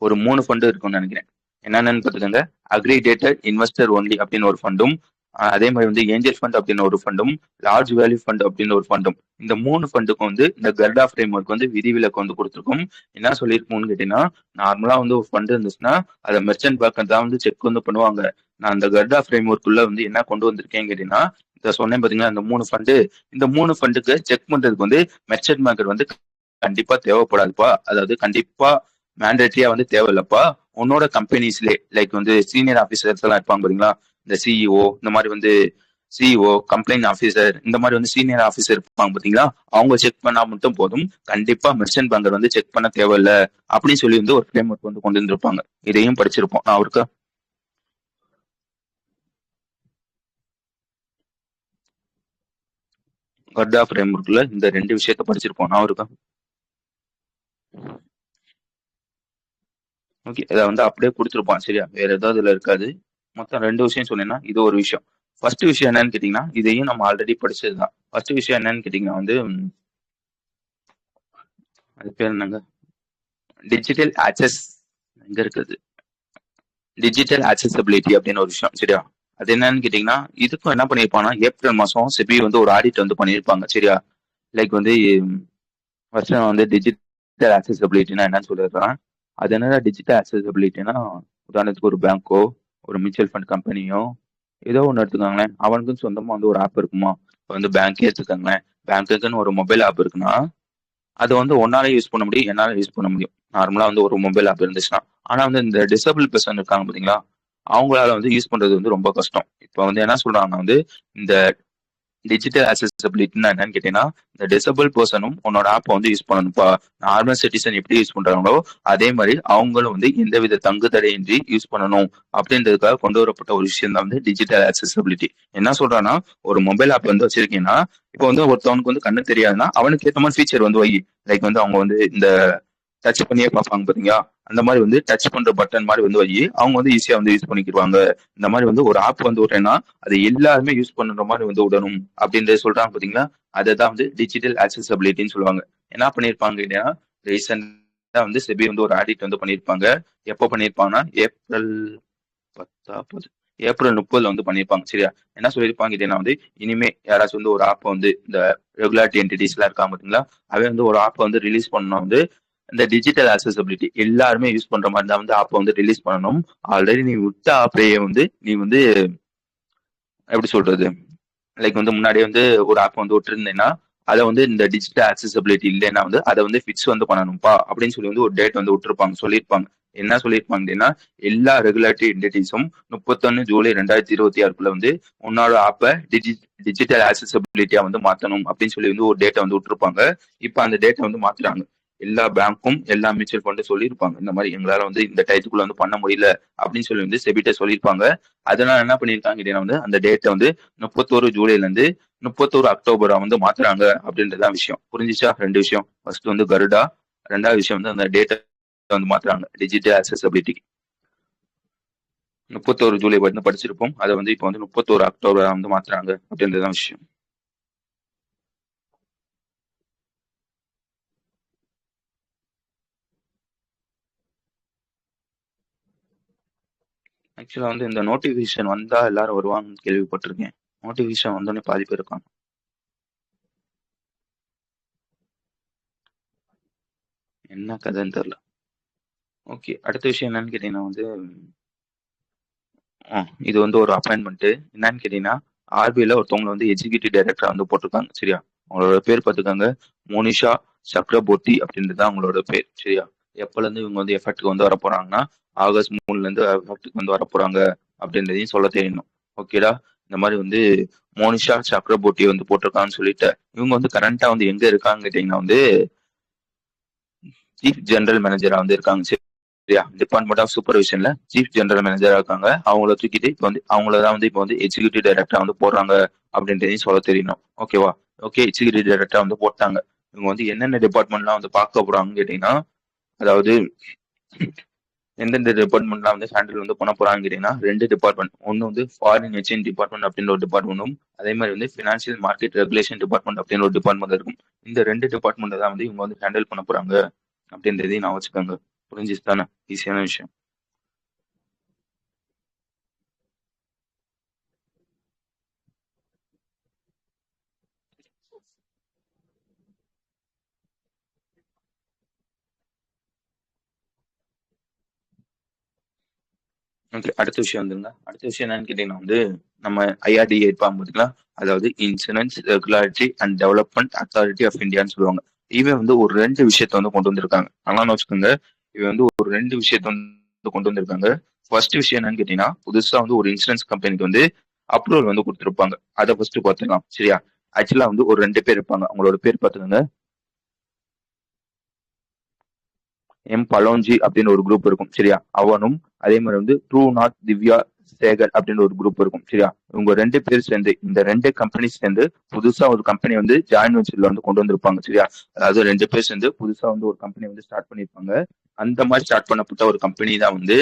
ஒரு 3 ஃபண்டு இருக்கும்னு நினைக்கிறேன். என்னென்னு பார்த்துக்கோங்க, அக்ரிகேட்டட் இன்வெஸ்டர் ஒன்லி அப்படின்னு ஒரு ஃபண்டும், அதே மாதிரி வந்து ஏஞ்சல் ஃபண்ட் அப்படின்னு ஒரு ஃபண்டும், லார்ஜ் வேல்யூ ஃபண்ட் அப்படின்னு ஒரு ஃபண்டும். இந்த 3 ஃபண்டுக்கும் வந்து இந்த கர்டா ஃப்ரேம் ஒர்க் வந்து விதிவிலக்கு வந்து கொடுத்துருக்கும். என்ன சொல்லியிருக்கோம்னு கேட்டீங்கன்னா, நார்மலா வந்து ஒரு ஃபண்ட் இருந்துச்சுன்னா அதை மெர்ச்சன்ட் பேங்கர் தான் வந்து செக் வந்து பண்ணுவாங்க. நான் இந்த கர்டா ஃப்ரேம் ஒர்க்குள்ள வந்து என்ன கொண்டு வந்திருக்கேன்னு கேட்டீங்கன்னா, இதை சொன்னேன் பாத்தீங்களா, இந்த 3 ஃபண்டு, இந்த 3 ஃபண்டுக்கு செக் பண்றதுக்கு வந்து மெர்ச்சன்ட் பேங்கர் வந்து கண்டிப்பா தேவைப்படாதுப்பா, அதாவது கண்டிப்பா மேண்டேட்டரியா வந்து தேவையில்லப்பா. உன்னோட கம்பெனிஸ்லே லைக் வந்து சீனியர் ஆபீசர்ஸ் எல்லாம் இருப்பாங்க பாத்தீங்களா, இந்த சிஇஓ, இந்த மாதிரி வந்து சிஇஓ, கம்ப்ளைண்ட் ஆபீசர், இந்த மாதிரி வந்து சீனியர் ஆபீசர் இருப்பாங்க பாத்தீங்களா, அவங்க செக் பண்ணா மட்டும் போதும், கண்டிப்பா மெர்ச்சன்ட் பேங்கர் வந்து செக் பண்ண தேவையில்ல அப்படின்னு சொல்லி வந்து ஒரு ஃப்ரேம் ஒர்க் வந்து கொண்டு வந்திருப்பாங்க. இதையும் படிச்சிருப்போம். நான் அவருக்கு கர்டா ஃப்ரேம் ஒர்க்ல இந்த 2 விஷயத்த படிச்சிருப்போம். நான் அவருக்கு ஓகே, இதை வந்து அப்படியே கொடுத்துருப்பான். சரியா, வேற ஏதாவது இதுல இருக்காது. மொத்தம் 2 விஷயம் சொன்னேன்னா இது ஒரு விஷயம். ஃபர்ஸ்ட் விஷயம் என்னன்னு கேட்டீங்கன்னா, இதையும் நம்ம ஆல்ரெடி படிச்சதுதான். ஃபர்ஸ்ட் விஷயம் என்னன்னு கேட்டீங்கன்னா வந்து அது பேர் என்னங்க, டிஜிட்டல் ஆக்சஸ், எங்க இருக்குது, டிஜிட்டல் ஆக்சசபிலிட்டி அப்படின்னு ஒரு விஷயம். சரியா, அது என்னன்னு கேட்டீங்கன்னா, இதுக்கும் என்ன பண்ணிருப்பாங்கன்னா, ஏப்ரல் மாசம் செபி வந்து ஒரு ஆடிட் வந்து பண்ணியிருப்பாங்க. சரியா, லைக் வந்து வருஷம் வந்து டிஜிட்டல் ஆக்சசபிலிட்டினா என்னன்னு சொல்லிடுறேன். அது என்னன்னா, டிஜிட்டல் ஆக்சசபிலிட்டினா உதாரணத்துக்கு ஒரு பேங்க்கோ, ஒரு மியூச்சுவல் ஃபண்ட் கம்பெனியோ, ஏதோ ஒன்று எடுத்துக்காங்களேன், அவனுக்குன்னு சொந்தமா வந்து ஒரு ஆப் இருக்குமா. இப்போ வந்து பேங்க்கே எடுத்துக்காங்களேன், பேங்க்குன்னு ஒரு மொபைல் ஆப் இருக்குன்னா அதை வந்து ஒன்னாலே யூஸ் பண்ண முடியும், என்னால யூஸ் பண்ண முடியும், நார்மலா வந்து ஒரு மொபைல் ஆப் இருந்துச்சுன்னா. ஆனா வந்து இந்த டிசபிள் பர்சன் இருக்காங்க பாத்தீங்களா, அவங்களால வந்து யூஸ் பண்றது வந்து ரொம்ப கஷ்டம். இப்போ வந்து என்ன சொல்றாங்கன்னா வந்து இந்த டிஜிட்டல் அக்சசபிலிட்டினா என்னன்னு கேட்டீங்கன்னா, இந்த டிசபிள் பர்சனும் உன்னோட ஆப்பை வந்து யூஸ் பண்ணணும்ப்பா. நார்மல் சிட்டிசன் எப்படி யூஸ் பண்றாங்களோ அதே மாதிரி அவங்களும் வந்து எந்தவித தங்கு தடையின்றி யூஸ் பண்ணணும் அப்படின்றதுக்காக கொண்டு வரப்பட்ட ஒரு விஷயம் தான் வந்து டிஜிட்டல் அக்சசபிலிட்டி. என்ன சொல்றான்னா, ஒரு மொபைல் ஆப் வந்து வச்சிருக்கீங்கன்னா, இப்போ வந்து ஒருத்தவனுக்கு வந்து கண்ணு தெரியாதுன்னா அவனுக்கு ஏற்ற மாதிரி ஃபீச்சர் வந்து வை. லைக் வந்து அவங்க வந்து இந்த டச் பண்ணியே பார்ப்பாங்க பாத்தீங்களா, அந்த மாதிரி வந்து டச் பண்ற பட்டன் மாதிரி வந்து வை, அவங்க வந்து ஈஸியா வந்து யூஸ் பண்ணிக்கிடுவாங்க. இந்த மாதிரி வந்து ஒரு ஆப் வந்து விடுறேன்னா அது எல்லாருமே யூஸ் பண்ற மாதிரி வந்து விடணும் அப்படின்றது சொல்றாங்க பாத்தீங்களா, அதுதான் வந்து டிஜிட்டல் ஆக்சசபிலிட்டின்னு சொல்லுவாங்க. என்ன பண்ணிருப்பாங்க அப்படின்னா, ரீசெண்டா வந்து செபி வந்து ஒரு ஆடிட் வந்து பண்ணிருப்பாங்க. எப்போ பண்ணிருப்பாங்கன்னா ஏப்ரல் 10 ஏப்ரல் 30 வந்து பண்ணிருப்பாங்க. சரியா, என்ன சொல்லியிருப்பாங்க கேட்டீங்கன்னா வந்து, இனிமே யாராச்சும் வந்து ஒரு ஆப் வந்து இந்த ரெகுலாரிட்டி என்டிட்டிஸ் எல்லாம் இருக்காங்க பாத்தீங்களா, அவன் வந்து ஒரு ஆப் வந்து ரிலீஸ் பண்ணணும் வந்து இந்த டிஜிட்டல் ஆக்சசபிலிட்டி எல்லாருமே யூஸ் பண்ற மாதிரி தான் வந்து ஆப்பை வந்து ரிலீஸ் பண்ணணும். ஆல்ரெடி நீ விட்ட ஆப்பையே வந்து நீ வந்து எப்படி சொல்றது, லைக் வந்து முன்னாடியே வந்து ஒரு ஆப் வந்து விட்டுருந்தேன்னா அதை வந்து இந்த டிஜிட்டல் ஆக்சசபிலிட்டி இல்லைன்னா வந்து அதை வந்து ஃபிக்ஸ் வந்து பண்ணணும்ப்பா அப்படின்னு சொல்லி வந்து ஒரு டேட் வந்து விட்டுருப்பாங்க, சொல்லியிருப்பாங்க. என்ன சொல்லியிருப்பாங்க அப்படின்னா, எல்லா ரெகுலேட்டரி என்டிட்டிஸும் 31 ஜூலை 2026 வந்து உன்னோட ஆப்பை டிஜிட்டல் ஆக்சசபிலிட்டியா வந்து மாத்தணும் அப்படின்னு சொல்லி வந்து ஒரு டேட்டை வந்து விட்டுருப்பாங்க. இப்ப அந்த டேட்டை வந்து மாத்துறாங்க. எல்லா பேங்க்கும் எல்லா மியூச்சுவல் ஃபண்டும் சொல்லியிருப்பாங்க, இந்த மாதிரி எங்களால வந்து இந்த டயத்துக்குள்ள வந்து பண்ண முடியல அப்படின்னு சொல்லி வந்து செபிட்ட சொல்லியிருப்பாங்க. அதனால என்ன பண்ணியிருக்காங்க கேட்டீங்கன்னா வந்து அந்த டேட்டை வந்து 31 ஜூலைல இருந்து 31 அக்டோபரா வந்து மாத்துறாங்க அப்படின்றதான் விஷயம். புரிஞ்சிச்சா? 2 விஷயம். ஃபர்ஸ்ட் வந்து கருடா, 2வது விஷயம் வந்து அந்த டேட்டை வந்து மாத்துறாங்க டிஜிட்டல் ஆக்சசபிலிட்டி. 31 ஜூலை வந்து படிச்சிருப்போம், அதை வந்து இப்போ வந்து 31 அக்டோபரா வந்து மாத்துறாங்க அப்படின்றதான் விஷயம். ஆக்சுவலா வந்து இந்த நோட்டிபிகேஷன் வந்தா எல்லாரும் வருவாங்கன்னு கேள்விப்பட்டிருக்கேன். நோட்டிபிகேஷன் வந்தோடனே பாதி பேர் இருக்காங்க. என்ன கதைன்னு தெரியல. ஓகே, அடுத்த விஷயம் என்னன்னு கேட்டீங்கன்னா வந்து, இது வந்து ஒரு அப்பாயின்மெண்ட். என்னன்னு கேட்டீங்கன்னா, ஆர்பிஐல ஒருத்தவங்க வந்து எக்ஸிகியூட்டிவ் டைரக்டரா வந்து போட்டிருக்காங்க. சரியா, அவங்களோட பேர் பார்த்துக்காங்க, மோனிஷா சக்ரபோர்த்தி அப்படின்றது அவங்களோட பேர். சரியா, எப்பல இருந்து இவங்க வந்து எஃபெக்ட்க்கு வந்து வர போறாங்கன்னா, ஆகஸ்ட் 3ல இருந்து எஃபெக்ட்க்கு வந்து வர போறாங்க அப்படின்றதையும் சொல்ல தெரியணும். ஓகேடா, இந்த மாதிரி வந்து மோனிஷா சக்ரபோர்ட்டி வந்து போட்டிருக்காங்கன்னு சொல்லிட்டு இவங்க வந்து கரண்டா வந்து எங்க இருக்காங்க கேட்டீங்கன்னா வந்து சீஃப் ஜெனரல் மேனேஜரா வந்து இருக்காங்க. சரியா, டிபார்ட்மெண்ட் ஆஃப் சூப்பர்விஷன்ல சீஃப் ஜெனரல் மேனேஜரா இருக்காங்க. அவங்கள தூக்கிட்டு இப்போ வந்து அவங்களதான் வந்து இப்போ வந்து எக்ஸிகூட்டிவ் டைரக்டரா வந்து போடுறாங்க அப்படின்றதையும் சொல்ல தெரியணும். ஓகேவா? ஓகே, எக்ஸிகூட்டிவ் டைரக்டரா வந்து போட்டாங்க. இவங்க வந்து என்னென்ன டிபார்ட்மெண்ட்லாம் வந்து பார்க்க போறாங்கன்னு கேட்டீங்கன்னா, அதாவது எந்தெந்த டிபார்ட்மெண்ட்லாம் வந்து ஹேண்டில் வந்து பண்ண போறாங்கன்னு கேட்டீங்கன்னா 2 டிபார்ட்மெண்ட். ஒன்னு வந்து ஃபாரின் எக்ஸ்சேஞ்ச் டிபார்ட்மெண்ட் அப்படின்ற ஒரு டிபார்ட்மெண்ட்டும், அதே மாதிரி வந்து ஃபினான்ஷியல் மார்க்கெட் ரெகுலேஷன் டிபார்ட்மெண்ட் அப்படின்னு ஒரு டிபார்ட்மெண்ட் இருக்கும். இந்த 2 டிபார்ட்மெண்ட் தான் வந்து இவங்க வந்து ஹேண்டில் பண்ண போறாங்க அப்படின்றதையும் நான் வச்சுக்கோங்க. புரிஞ்சுச்சு தானே? ஈஸியான விஷயம். ஓகே, அடுத்த விஷயம் வந்துருங்க. அடுத்த விஷயம் என்னன்னு கேட்டீங்கன்னா வந்து நம்ம ஐஆர்டிஏ இருப்பாங்க பார்த்தீங்களா, அதாவது insurance regulatory and development authority of இந்தியான்னு சொல்லுவாங்க. இவன் வந்து ஒரு 2 விஷயத்த வந்து கொண்டு வந்திருக்காங்க. நல்லா வச்சுக்கோங்க. இவன் வந்து ஒரு 2 விஷயத்த வந்து கொண்டு வந்திருக்காங்க. ஃபர்ஸ்ட் விஷயம் என்னன்னு கேட்டீங்கன்னா, புதுசா வந்து ஒரு இன்சூரன்ஸ் கம்பெனிக்கு வந்து அப்ரூவல் வந்து கொடுத்துருப்பாங்க. அதை ஃபர்ஸ்ட் பார்த்துக்கலாம். சரியா? ஆக்சுவலா வந்து ஒரு 2 பேர் இருப்பாங்க. அவங்களோட பேர் பார்த்துக்கோங்க. பலோன்ஜி அப்படின்னு ஒரு குரூப் இருக்கும். சரியா? அவனும் அதே மாதிரி வந்து ட்ரூ நாட் திவ்யா சேகர் அப்படின்னு ஒரு குரூப் இருக்கும். சரியா? இவங்க 2 பேர் சேர்ந்து இந்த 2 கம்பெனி சேர்ந்து புதுசா ஒரு கம்பெனி வந்து ஜாயின் வெஞ்சர்ல வந்து கொண்டு வந்திருப்பாங்க. சரியா? அதாவது 2 பேர் சேர்ந்து புதுசா வந்து ஒரு கம்பெனி வந்து ஸ்டார்ட் பண்ணிருப்பாங்க. அந்த மாதிரி ஸ்டார்ட் பண்ணப்பட்ட ஒரு கம்பெனி தான் வந்து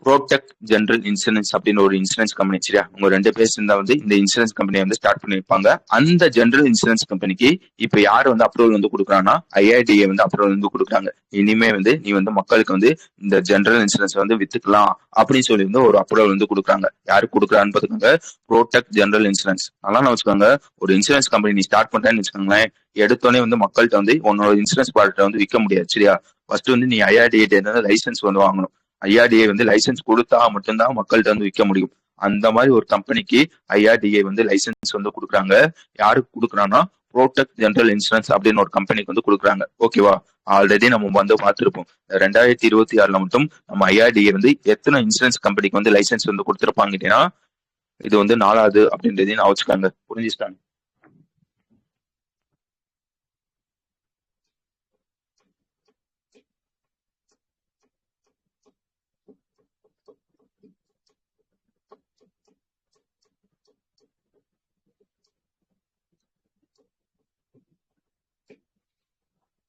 ப்ரோடெக்ட் ஜெனரல் இன்சூரன்ஸ் அப்படின்னு ஒரு இன்சூரன்ஸ் கம்பெனி. சரியா? உங்க 2 பேர் சேர்ந்தா வந்து இந்த இன்சூரன்ஸ் கம்பெனியை வந்து ஸ்டார்ட் பண்ணிருப்பாங்க. அந்த ஜெனரல் இன்சூரன்ஸ் கம்பெனிக்கு இப்ப யாரு வந்து அப்ரூவல் வந்து கொடுக்குறாங்கன்னா ஐஐடிஏ வந்து அப்ரூவல் வந்து கொடுக்குறாங்க. இனிமே வந்து நீ வந்து மக்களுக்கு வந்து இந்த ஜெனரல் இன்சூரன்ஸ் வந்து வித்துக்கலாம் அப்படின்னு சொல்லி வந்து ஒரு அப்ரூவல் வந்து கொடுக்குறாங்க. யாரு கொடுக்குறான்னு பாத்துக்கோங்க. Protect general insurance. நல்லா வச்சுக்கோங்க. ஒரு இன்சூரன்ஸ் கம்பெனி நீ ஸ்டார்ட் பண்றேன்னு வச்சுக்கோங்களேன், எடுத்தோடனே வந்து மக்கள்கிட்ட வந்து உன்னோட இன்சூரன்ஸ் ப்ராடக்ட்டை வந்து விற்க முடியாது. சரியா? ஃபர்ஸ்ட் வந்து நீ ஐஆர்டிஏ லைசன்ஸ் வந்து வாங்கணும். ஐஆர்டிஏ வந்து லைசன்ஸ் கொடுத்தா மட்டும்தான் மக்கள்கிட்ட வந்து விற்க முடியும். அந்த மாதிரி ஒரு கம்பெனிக்கு ஐஆர்டிஏ வந்து லைசன்ஸ் வந்து கொடுக்குறாங்க. யாருக்கு கொடுக்குறாங்கன்னா ப்ரோடெக்ட் ஜெனரல் இன்சூரன்ஸ் அப்படின்னு ஒரு கம்பெனிக்கு வந்து கொடுக்குறாங்க. ஓகேவா? ஆல்ரெடி நம்ம வந்து பார்த்திருப்போம். 2026 மட்டும் நம்ம ஐஆர்டிஏ வந்து எத்தனை இன்சூரன்ஸ் கம்பெனிக்கு வந்து லைசன்ஸ் வந்து கொடுத்துருப்பாங்கன்னா இது வந்து 4வது அப்படின்றதையும் நான் வச்சுக்காங்க. புரிஞ்சுட்டாங்க?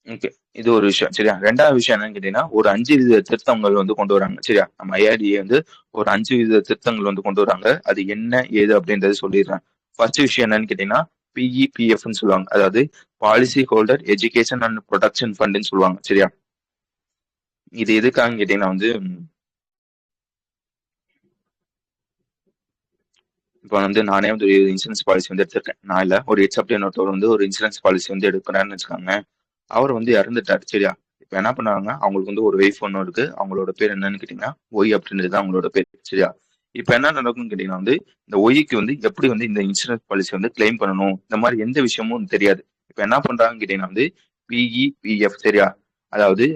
ஓகே, இது ஒரு விஷயம். சரியா? 2வது விஷயம் என்னன்னு கேட்டீங்கன்னா ஒரு 5 வித திருத்தங்கள் வந்து கொண்டு வராங்க. சரியா? நம்ம ஐஆர்டிஏ வந்து ஒரு 5 வித திருத்தங்கள் வந்து கொண்டு வராங்க. அது என்ன ஏது அப்படின்றது சொல்லிடுறேன். ஃபர்ஸ்ட் விஷயம் என்னன்னு கேட்டீங்கன்னா பிஇபிஎஃப்னு சொல்லுவாங்க. அதாவது policy holder education and protection ஃபண்ட்னு சொல்லுவாங்க. சரியா? இது எதுக்காக கேட்டீங்கன்னா வந்து இப்போ வந்து நானே வந்து ஒரு இன்சூரன்ஸ் பாலிசி வந்து எடுத்திருக்கேன். நான் இல்ல, ஒரு ஹெச் அப்படின்னு ஒருத்தவர் வந்து ஒரு இன்சூரன்ஸ் பாலிசி வந்து எடுக்கிறாருன்னு வச்சுக்கோங்க. அவர் வந்து இறந்துட்டாரு. சரியா? இப்ப என்ன பண்ணாங்க, அவங்களுக்கு வந்து ஒரு ஒய்ஃப் ஒன்னும் இருக்கு. அவங்களோட பேர் என்னன்னு கேட்டீங்கன்னா ஒய் அப்படின்றது தான் அவங்களோட பேர். சரியா? இப்ப என்ன நடக்கும்னு கேட்டீங்கன்னா வந்து இந்த ஒய்க்கு வந்து எப்படி வந்து இந்த இன்சூரன்ஸ் பாலிசி வந்து கிளைம் பண்ணணும், இந்த மாதிரி எந்த விஷயமும் தெரியாது. இப்ப என்ன பண்றாங்கன்னு கேட்டீங்கன்னா வந்து பிஇபிஎஃப். சரியா? அதாவது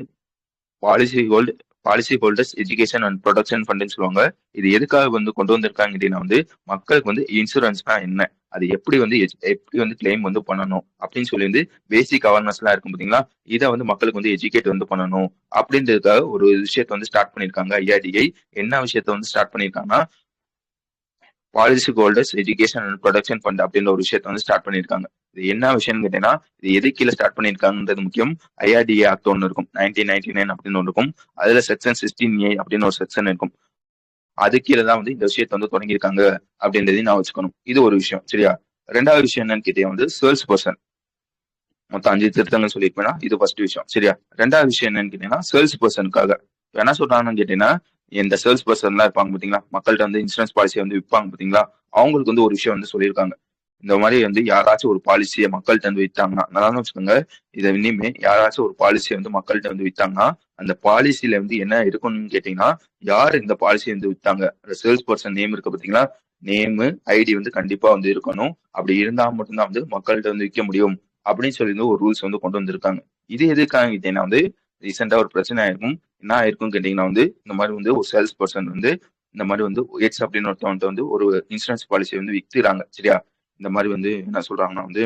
policy hold policy holders education and protection ஃபண்ட்னு சொல்லுவாங்க. இது எதுக்காக வந்து கொண்டு வந்திருக்காங்க கேட்டீங்கன்னா வந்து மக்களுக்கு வந்து இன்சூரன்ஸ்னா என்ன, அது எப்படி வந்து எப்படி வந்து கிளைம் வந்து பண்ணணும் அப்படின்னு சொல்லி வந்து பேசிக் அவேர்னஸ் எல்லாம் இருக்கும் பாத்தீங்களா, இதை வந்து மக்களுக்கு வந்து எஜுகேட் வந்து பண்ணணும் அப்படின்றதுக்காக ஒரு விஷயத்த வந்து ஸ்டார்ட் பண்ணிருக்காங்க ஐஆர்டிஐ. என்ன விஷயத்த வந்து ஸ்டார்ட் பண்ணிருக்காங்கன்னா policy holders education and protection fund அப்படின்ற ஒரு விஷயத்த வந்து ஸ்டார்ட் பண்ணிருக்காங்க. இது என்ன விஷயம்னு கேட்டீங்கன்னா இது எது கீழே ஸ்டார்ட் பண்ணிருக்காங்கன்றது முக்கியம். ஐஆர்டிஏ ஆக்ட் ஒன்று இருக்கும், 1999 அப்படின்னு ஒன்று இருக்கும். அதுல செக்ஷன் 16A அப்படின்னு ஒரு செக்ஷன் இருக்கும். அது கீழே தான் வந்து இந்த விஷயத்த வந்து தொடங்கியிருக்காங்க அப்படின்றதையும் நான் வச்சுக்கணும். இது ஒரு விஷயம். சரியா? 2வது விஷயம் என்னன்னு கேட்டீங்கன்னா வந்து சேல்ஸ் பர்சன். மொத்தம் 5 திருத்தங்கள் சொல்லியிருப்பேன்னா இது ஃபர்ஸ்ட் விஷயம். சரியா? 2வது விஷயம் என்னன்னு கேட்டீங்கன்னா சேல்ஸ் பர்சனுக்காக என்ன சொல்றாங்கன்னு கேட்டீங்கன்னா இந்த சேல்ஸ் பர்சன் எல்லாம் இருப்பாங்க பாத்தீங்களா, மக்கள்கிட்ட வந்து இன்சூரன்ஸ் பாலிசி வந்து விற்பாங்க பாத்தீங்களா, அவங்களுக்கு வந்து ஒரு விஷயம் வந்து சொல்லியிருக்காங்க. இந்த மாதிரி வந்து யாராச்சும் ஒரு பாலிசியை மக்கள்கிட்ட வந்து வித்தாங்கன்னா, நல்லா வச்சுக்கோங்க, இதை இனிமே யாராச்சும் ஒரு பாலிசியை வந்து மக்கள்கிட்ட வந்து வித்தாங்கன்னா அந்த பாலிசியில வந்து என்ன இருக்கணும்னு கேட்டீங்கன்னா யார் இந்த பாலிசி வந்து வித்தாங்க, சேல்ஸ் பர்சன் நேம் இருக்கு பாத்தீங்களா, நேமு ஐடி வந்து கண்டிப்பா வந்து இருக்கணும். அப்படி இருந்தா மட்டும்தான் வந்து மக்கள்கிட்ட வந்து விற்க முடியும் அப்படின்னு சொல்லி ஒரு ரூல்ஸ் வந்து கொண்டு வந்திருக்காங்க. இது எதுக்காக கேட்டீங்கன்னா வந்து ரீசெண்டா ஒரு பிரச்சனை ஆயிருக்கும். என்ன ஆயிருக்கும் கேட்டீங்கன்னா வந்து இந்த மாதிரி வந்து ஒரு சேல்ஸ் பர்சன் வந்து இந்த மாதிரி வந்து எக்ஸ் அப்படின்னு ஒருத்தவன்ட்டு வந்து ஒரு இன்சூரன்ஸ் பாலிசி வந்து வித்துறாங்க. சரியா? இந்த மாதிரி வந்து என்ன சொல்றாங்கன்னா வந்து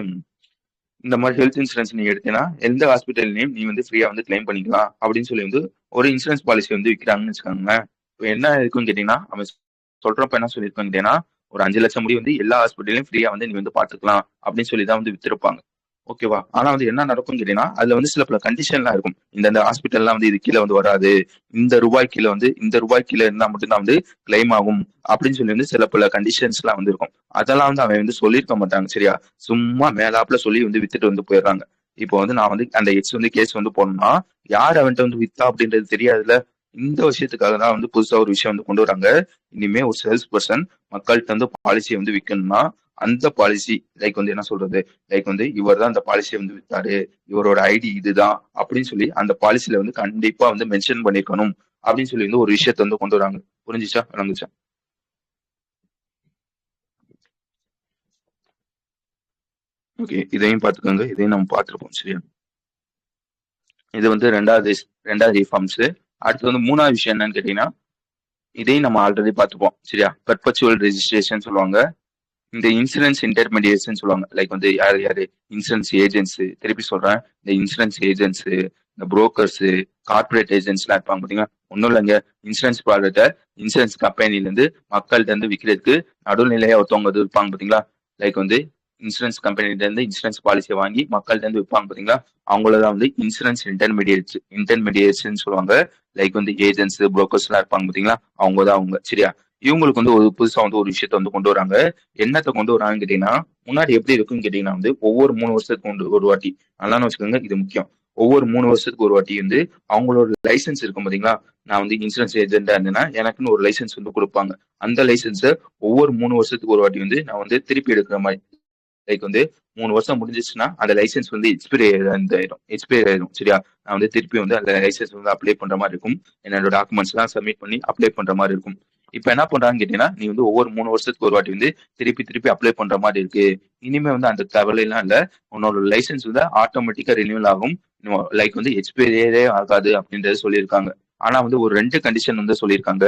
இந்த மாதிரி ஹெல்த் இன்சூரன்ஸ் நீ எடுத்தீங்கன்னா எந்த ஹாஸ்பிட்டல்லையும் நீ வந்து ஃப்ரீயா வந்து கிளைம் பண்ணிக்கலாம் அப்படின்னு சொல்லி வந்து ஒரு இன்சூரன்ஸ் பாலிசி வந்து விற்கிறாங்கன்னு வச்சுக்கோங்களேன். இப்போ என்ன இருக்குன்னு கேட்டீங்கன்னா அவன் சொல்றப்ப என்ன சொல்லியிருக்கான்னு கேட்டீங்கன்னா ஒரு 5 லட்சம் முடி வந்து எல்லா ஹாஸ்பிட்டல்லையும் ஃப்ரீயா வந்து நீ வந்து பாத்துக்கலாம் அப்படின்னு சொல்லி தான் வந்து வித்திருப்பாங்க. ஓகேவா? ஆனா வந்து என்ன நடக்கும்னு கேட்டீங்கன்னா அதுல வந்து சில பல கண்டிஷன்லாம் இருக்கும். இந்த ஹாஸ்பிட்டல்லாம் வந்து இது கீழே வந்து வராது, இந்த ரூபாய் கீழே இருந்தா மட்டும்தான் வந்து கிளைம் ஆகும் அப்படின்னு சொல்லி வந்து சில பல கண்டிஷன்ஸ் எல்லாம் வந்து இருக்கும். அதெல்லாம் வந்து அவன் வந்து சொல்லியிருக்க மாட்டாங்க. சரியா? சும்மா மேலாப்புல சொல்லி வந்து வித்துட்டு வந்து போயிடுறாங்க. இப்போ வந்து நான் வந்து அந்த எக்ஸ் வந்து கேஸ் வந்து போடணும்னா யார் அவன்கிட்ட வந்து வித்தா அப்படின்றது தெரியாதுல்ல. இந்த விஷயத்துக்காக தான் வந்து புதுசா ஒரு விஷயம் வந்து கொண்டு வராங்க. இனிமே ஒரு சேல்ஸ் பர்சன் மக்கள்கிட்ட வந்து பாலிசியை வந்து விற்கணும்னா அந்த பாலிசி லைக் வந்து என்ன சொல்றது, லைக் வந்து இவர் தான் அந்த பாலிசியை வந்து வித்தாரு, இவரோட ஐடி இதுதான் அப்படின்னு சொல்லி அந்த பாலிசியில வந்து கண்டிப்பா வந்து மென்ஷன் பண்ணிருக்கணும் அப்படின்னு சொல்லி வந்து ஒரு விஷயத்த வந்து கொண்டு வராங்க. புரிஞ்சுச்சா? விளங்குச்சா? ஓகே, இதையும் பார்த்துக்கோங்க. இதையும் நம்ம பார்த்துருப்போம். சரியா? இது வந்து ரெண்டாவது ரிஃபார்ம்ஸ். அடுத்து வந்து மூணாவது விஷயம் என்னன்னு கேட்டீங்கன்னா இதையும் நம்ம ஆல்ரெடி பார்த்துப்போம். சரியா? பெர்பச்சுவல் ரெஜிஸ்ட்ரேஷன் சொல்லுவாங்க. இந்த இன்சூரன்ஸ் இன்டர்மீடியேட்ஸ் சொல்லுவாங்க. லைக் வந்து யாரு யாரு இன்சூரன்ஸ் ஏஜென்ட்ஸ், திருப்பி சொல்றேன், இந்த இன்சூரன்ஸ் ஏஜென்ட்ஸ், இந்த புரோக்கர்ஸ், கார்பரேட் ஏஜென்ட்ஸ் எல்லாம் இருப்பாங்க பாத்தீங்களா. ஒன்றும் இல்லைங்க, இன்சூரன்ஸ் ப்ராடக்ட்டை இன்சூரன்ஸ் கம்பெனில இருந்து மக்கள்கிட்ட இருந்து விற்கிறதுக்கு நடுநிலையா ஒருத்தவங்க வந்து இருப்பாங்க பாத்தீங்களா. லைக் வந்து இன்சூரன்ஸ் கம்பெனில இருந்து இன்சூரன்ஸ் பாலிசியை வாங்கி மக்கள்கிட்ட இருந்து விற்பாங்க பாத்தீங்களா. அவங்களதான் வந்து இன்சூரன்ஸ் இன்டர்மீடியேட்ஸ் சொல்லுவாங்க. லைக் வந்து ஏஜென்ட்ஸ், புரோக்கர்ஸ் எல்லாம் இருப்பாங்க பாத்தீங்களா, அவங்க தான் அவங்க. சரியா? இவங்களுக்கு வந்து ஒரு புதுசா வந்து ஒரு விஷயத்த வந்து கொண்டு வராங்க. என்னத்தை கொண்டு வராங்கன்னு கேட்டீங்கன்னா முன்னாடி எப்படி இருக்குன்னு கேட்டீங்கன்னா வந்து ஒவ்வொரு 3 வருஷத்துக்கு ஒரு வாட்டி, நல்லா வச்சுக்கோங்க இது முக்கியம், ஒவ்வொரு 3 வருஷத்துக்கு ஒரு வாட்டி வந்து அவங்களோட லைசன்ஸ் இருக்கும் பாத்தீங்களா. நான் வந்து இன்சூரன்ஸ் ஏஜென்டா இருந்தேன்னா எனக்குன்னு ஒரு லைசன்ஸ் வந்து கொடுப்பாங்க. அந்த லைசன்ஸை ஒவ்வொரு 3 வருஷத்துக்கு ஒரு வாட்டி வந்து நான் வந்து திருப்பி எடுக்கிற மாதிரி. லைக் வந்து 3 வருஷம் முடிஞ்சிச்சுன்னா அந்த லைசன்ஸ் வந்து எக்ஸ்பைரி ஆயிடும். சரியா? நான் வந்து திருப்பி வந்து அந்த லைசன்ஸ் வந்து அப்ளை பண்ற மாதிரி இருக்கும். என்னோட டாக்குமெண்ட்ஸ் எல்லாம் சப்மிட் பண்ணி அப்ளை பண்ற மாதிரி இருக்கும். இப்ப என்ன பண்றாங்கன்னு கேட்டீங்கன்னா நீ வந்து ஒவ்வொரு 3 வருஷத்துக்கு ஒரு வாட்டி வந்து திருப்பி திருப்பி அப்ளை பண்ற மாதிரி இருக்கு. இனிமே வந்து அந்த கவலையெல்லாம் இல்ல. உன்னோட லைசன்ஸ் வந்து ஆட்டோமேட்டிக்கா ரினியூவல் ஆகும். லைக் வந்து எக்ஸ்பைரியே ஆகாது அப்படின்றது சொல்லியிருக்காங்க. ஆனா வந்து ஒரு 2 கண்டிஷன் வந்து சொல்லியிருக்காங்க.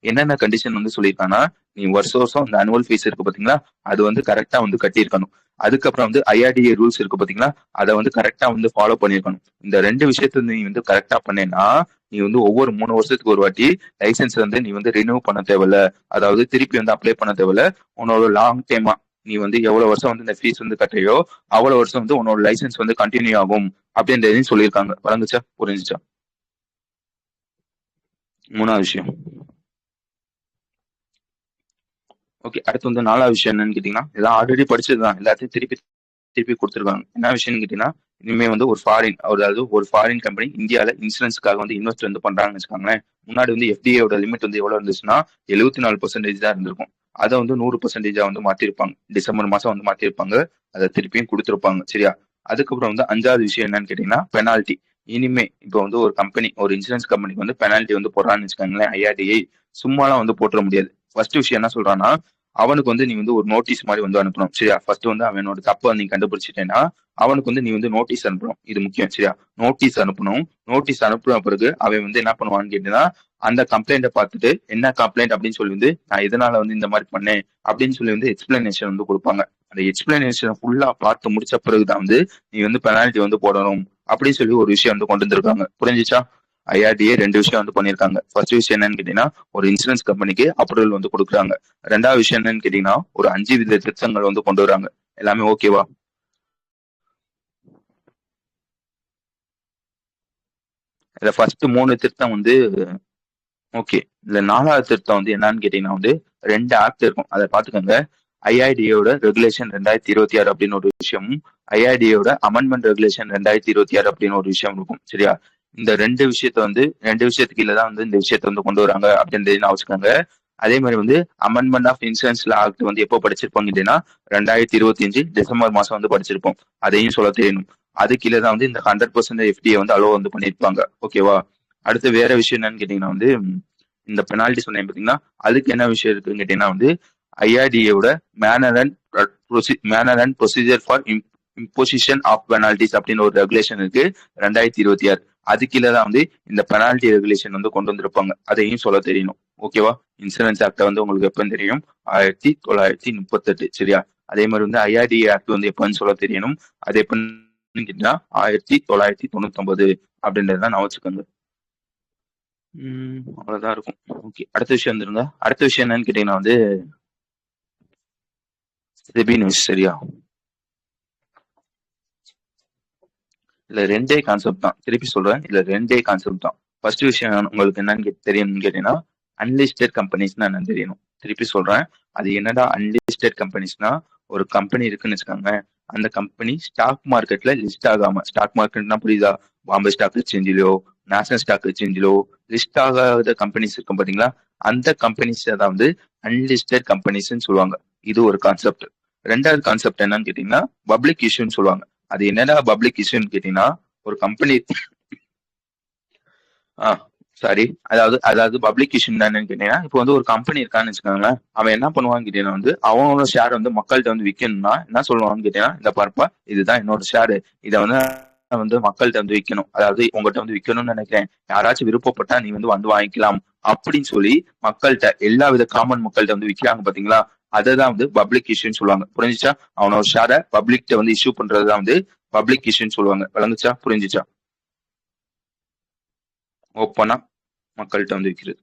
என்னென்ன கண்டிஷன் வந்து சொல்லியிருக்காங்கன்னா நீ வருஷம் வருஷம் இந்த அனுவல் ஃபீஸ் இருக்கு பாத்தீங்களா, அது வந்து கரெக்டா வந்து கட்டியிருக்கணும். அதுக்கப்புறம் வந்து ஐஆர்டிஏ ரூல்ஸ் இருக்கு பாத்தீங்களா, அதை வந்து கரெக்டா வந்து ஃபாலோ பண்ணிருக்கணும். இந்த 2 விஷயத்த நீ வந்து கரெக்டா பண்ணேன்னா நீ வந்து ஒவ்வொரு 3 வருஷத்துக்கு ஒரு வாட்டி லைசன்ஸ் வந்து நீ வந்து ரினியூ பண்ண தேவையில்ல, அதாவது திருப்பி வந்து அப்ளை பண்ண தேவையில்ல. உன்னோட லாங் டைமா நீ வந்து எவ்வளவு வருஷம் வந்து இந்த ஃபீஸ் வந்து கட்டுறியோ அவ்வளவு வருஷம் வந்து உன்னோட லைசன்ஸ் வந்து கண்டினியூ ஆகும் அப்படின்றதையும் சொல்லியிருக்காங்க. வழங்குச்சா? புரிஞ்சுச்சா? மூணாவது விஷயம். ஓகே, அடுத்து வந்து நாலாவது விஷயம் என்னன்னு கேட்டீங்கன்னா இதெல்லாம் ஆல்ரெடி படிச்சதுதான், எல்லாத்தையும் திருப்பி திருப்பி கொடுத்துருக்காங்க. என்ன விஷயம்னு கேட்டீங்கன்னா இனிமே வந்து அதாவது ஒரு ஃபாரின் கம்பெனி இந்தியாவில இன்சூரன்ஸ்க்காக வந்து இன்வெஸ்ட் வந்து பண்றாங்கன்னு வச்சுக்காங்களேன். முன்னாடி வந்து எஃப்டிஏட லிமிட் வந்து எவ்வளவு இருந்துச்சுன்னா 74% தான் இருந்திருக்கும். அதை வந்து 100%-ஆ வந்து மாத்திருப்பாங்க. டிசம்பர் மாசம் வந்து மாத்திருப்பாங்க. அதை திருப்பியும் கொடுத்துருப்பாங்க. சரியா? அதுக்கப்புறம் வந்து அஞ்சாவது விஷயம் என்னன்னு கேட்டீங்கன்னா பெனால்டி. இனிமே இப்போ வந்து ஒரு இன்சூரன்ஸ் கம்பெனிக்கு வந்து பெனால்டி வந்து போடுறான்னு வச்சுக்காங்களேன், ஐஆர்டிஐ சும்மாலாம் வந்து போட்டுற முடியாது. ஃபர்ஸ்ட் விஷயம் என்ன சொல்றான்னா அவனுக்கு வந்து நீ வந்து ஒரு நோட்டீஸ் மாதிரி வந்து அனுப்பணும். சரியா? ஃபர்ஸ்ட் வந்து அவனோட தப்ப நீ கண்டுபிடிச்சிட்டேன்னா அவனுக்கு வந்து நீ வந்து நோட்டீஸ் அனுப்பணும். இது முக்கியம். சரியா? நோட்டீஸ் அனுப்பணும். நோட்டீஸ் அனுப்புன பிறகு அவன் வந்து என்ன பண்ணுவான்னு கேட்டீங்கன்னா அந்த கம்ப்ளைண்ட்டை பார்த்துட்டு என்ன கம்ப்ளைண்ட் அப்படின்னு சொல்லி வந்து நான் எதனால வந்து இந்த மாதிரி பண்ணேன் அப்படின்னு சொல்லி வந்து எக்ஸ்பிளனேஷன் வந்து கொடுப்பாங்க. அந்த எக்ஸ்பிளனேஷன் ஃபுல்லா பார்த்து முடிச்ச பிறகுதான் வந்து நீ வந்து பெனால்டி வந்து போடணும் அப்படின்னு சொல்லி ஒரு விஷயம் வந்து கொண்டு வந்திருக்காங்க. புரிஞ்சுச்சா? ஐஆர்டிஏ 2 விஷயம் வந்து பண்ணிருக்காங்க. ஃபர்ஸ்ட் விஷயம் என்னன்னு கேட்டீங்கன்னா ஒரு இன்சூரன்ஸ் கம்பெனிக்கு அப்ரூவல் வந்து கொடுக்குறாங்க. ரெண்டாவது விஷயம் என்னன்னு கேட்டீங்கன்னா ஒரு 5 வித திருத்தங்கள் வந்து கொண்டு வராங்க. எல்லாமே ஓகேவா? இதுல ஃபர்ஸ்ட் 3 திருத்தம் வந்து ஓகே. இதுல 4வது திருத்தம் வந்து என்னன்னு கேட்டீங்கன்னா வந்து 2 ஆக்ட் இருக்கும், அதை பாத்துக்கோங்க. ஐஐடியோட ரெகுலேஷன் 2026 அப்படின்னு ஒரு விஷயமும் ஐஐடியோட அமெண்ட்மெண்ட் ரெகுலேஷன் 2026 அப்படின்னு ஒரு விஷயம் இருக்கும். சரியா? இந்த 2 விஷயத்துக்கு கீழே தான் வந்து இந்த விஷயத்த வந்து கொண்டு வராங்க அப்படின்றதையும் வச்சுக்கோங்க. அதே மாதிரி வந்து அமெண்ட்மெண்ட் ஆஃப் இன்சூரன்ஸ் ஆக்ட் வந்து எப்போ படிச்சிருப்போம் கேட்டீங்கன்னா 2025 டிசம்பர் மாசம் வந்து படிச்சிருப்போம். அதையும் சொல்ல தெரியணும். அது கீழே தான் வந்து இந்த 100% எஃப்டிஏ வந்து அலோவ் வந்து பண்ணிருப்பாங்க. ஓகேவா? அடுத்து வேற விஷயம் என்னன்னு கேட்டீங்கன்னா வந்து இந்த பெனால்டி சொன்னேன் பாத்தீங்கன்னா அதுக்கு என்ன விஷயம் இருக்குன்னு கேட்டீங்கன்னா வந்து ஐஆர்டிஏவோட manner and procedure for imposition of penalties அப்படின்னு ஒரு ரெகுலேஷன் இருக்கு 2026. அது கீழே தான் வந்து இந்த பெனால்டி ரெகுலேஷன் வந்து கொண்டு வந்திருப்பாங்க. அதையும் சொல்ல தெரியணும். ஓகேவா? இன்சூரன்ஸ் ஆக்ட் வந்து உங்களுக்கு எப்பன்னு தெரியும்? 1938. சரியா? அதே மாதிரி வந்து ஐஆர்டி ஆக்ட் வந்து எப்பன்னு சொல்ல தெரியணும். அது எப்பன்னு கேட்டீங்கன்னா 1999 அப்படின்றதுதான் நான் வச்சுக்கோங்க. அவ்வளவுதான் இருக்கும். ஓகே, அடுத்த விஷயம் வந்துருங்க. அடுத்த விஷயம் என்னன்னு கேட்டீங்கன்னா வந்து செபி நியூஸ். சரியா? இல்ல ரெண்டே கான்செப்ட் தான். திருப்பி சொல்றேன், இல்ல ரெண்டே கான்செப்ட் தான். ஃபர்ஸ்ட் விஷயம் உங்களுக்கு என்னன்னு தெரியணும்னு கேட்டீங்கன்னா அன்லிஸ்டட் கம்பெனிஸ்னா என்னன்னு தெரியணும். திருப்பி சொல்றேன், அது என்னடா அன்லிஸ்டட் கம்பெனிஸ்னா, ஒரு கம்பெனி இருக்குன்னு வச்சுக்கோங்க. அந்த கம்பெனி ஸ்டாக் மார்க்கெட்ல லிஸ்ட் ஆகாம, ஸ்டாக் மார்க்கெட்னா புரியுதா? பாம்பே ஸ்டாக் எக்ஸ்சேஞ்சிலோ நேஷனல் ஸ்டாக் எக்ஸ்சேஞ்சிலோ லிஸ்ட் ஆகாத கம்பெனிஸ் இருக்கும் பாத்தீங்களா, அந்த கம்பெனிஸ் தான் வந்து அன்லிஸ்டட் கம்பெனிஸ்ன்னு சொல்லுவாங்க. இது ஒரு கான்செப்ட். ரெண்டாவது கான்செப்ட் என்னன்னு கேட்டீங்கன்னா பப்ளிக் இஷ்யூன்னு சொல்லுவாங்க. அது என்னடா பப்ளிக் இஷ்யூன்னு கேட்டீங்கன்னா, ஒரு கம்பெனி சாரி, அதாவது அதாவது பப்ளிக் இஷ்யூ என்னன்னு கேட்டீங்கன்னா, இப்போ வந்து ஒரு கம்பெனி இருக்கான்னு வச்சுக்கோங்களேன். அவன் என்ன பண்ணுவான்னு கேட்டீங்கன்னா வந்து அவனோட ஷேர் வந்து மக்கள்கிட்ட வந்து விற்கணும்னா என்ன சொல்லுவான்னு கேட்டீங்கன்னா, இந்த பார்ப்பா இதுதான் என்னோட ஷேரு, இதை வந்து மக்கள்கிட்ட வந்து விற்கணும், அதாவது உங்ககிட்ட வந்து விற்கணும்னு நினைக்கிறேன், யாராச்சும் விருப்பப்பட்டா நீ வந்து வாங்கிக்கலாம் அப்படின்னு சொல்லி மக்கள்கிட்ட, எல்லா வித காமன் மக்கள்கிட்ட வந்து விற்கிறாங்க பாத்தீங்களா, அதான் வந்து பப்ளிக் இஷ்யூன்னு சொல்லுவாங்க. புரிஞ்சுச்சா? அவனோட ஷேரை பப்ளிக்ட வந்து இஷ்யூ பண்றதுதான் வந்து பப்ளிக் இஷ்யூன்னு சொல்லுவாங்க. விளங்குச்சா? புரிஞ்சுச்சா? ஓப்பனா மக்கள்கிட்ட வந்து விற்கிறது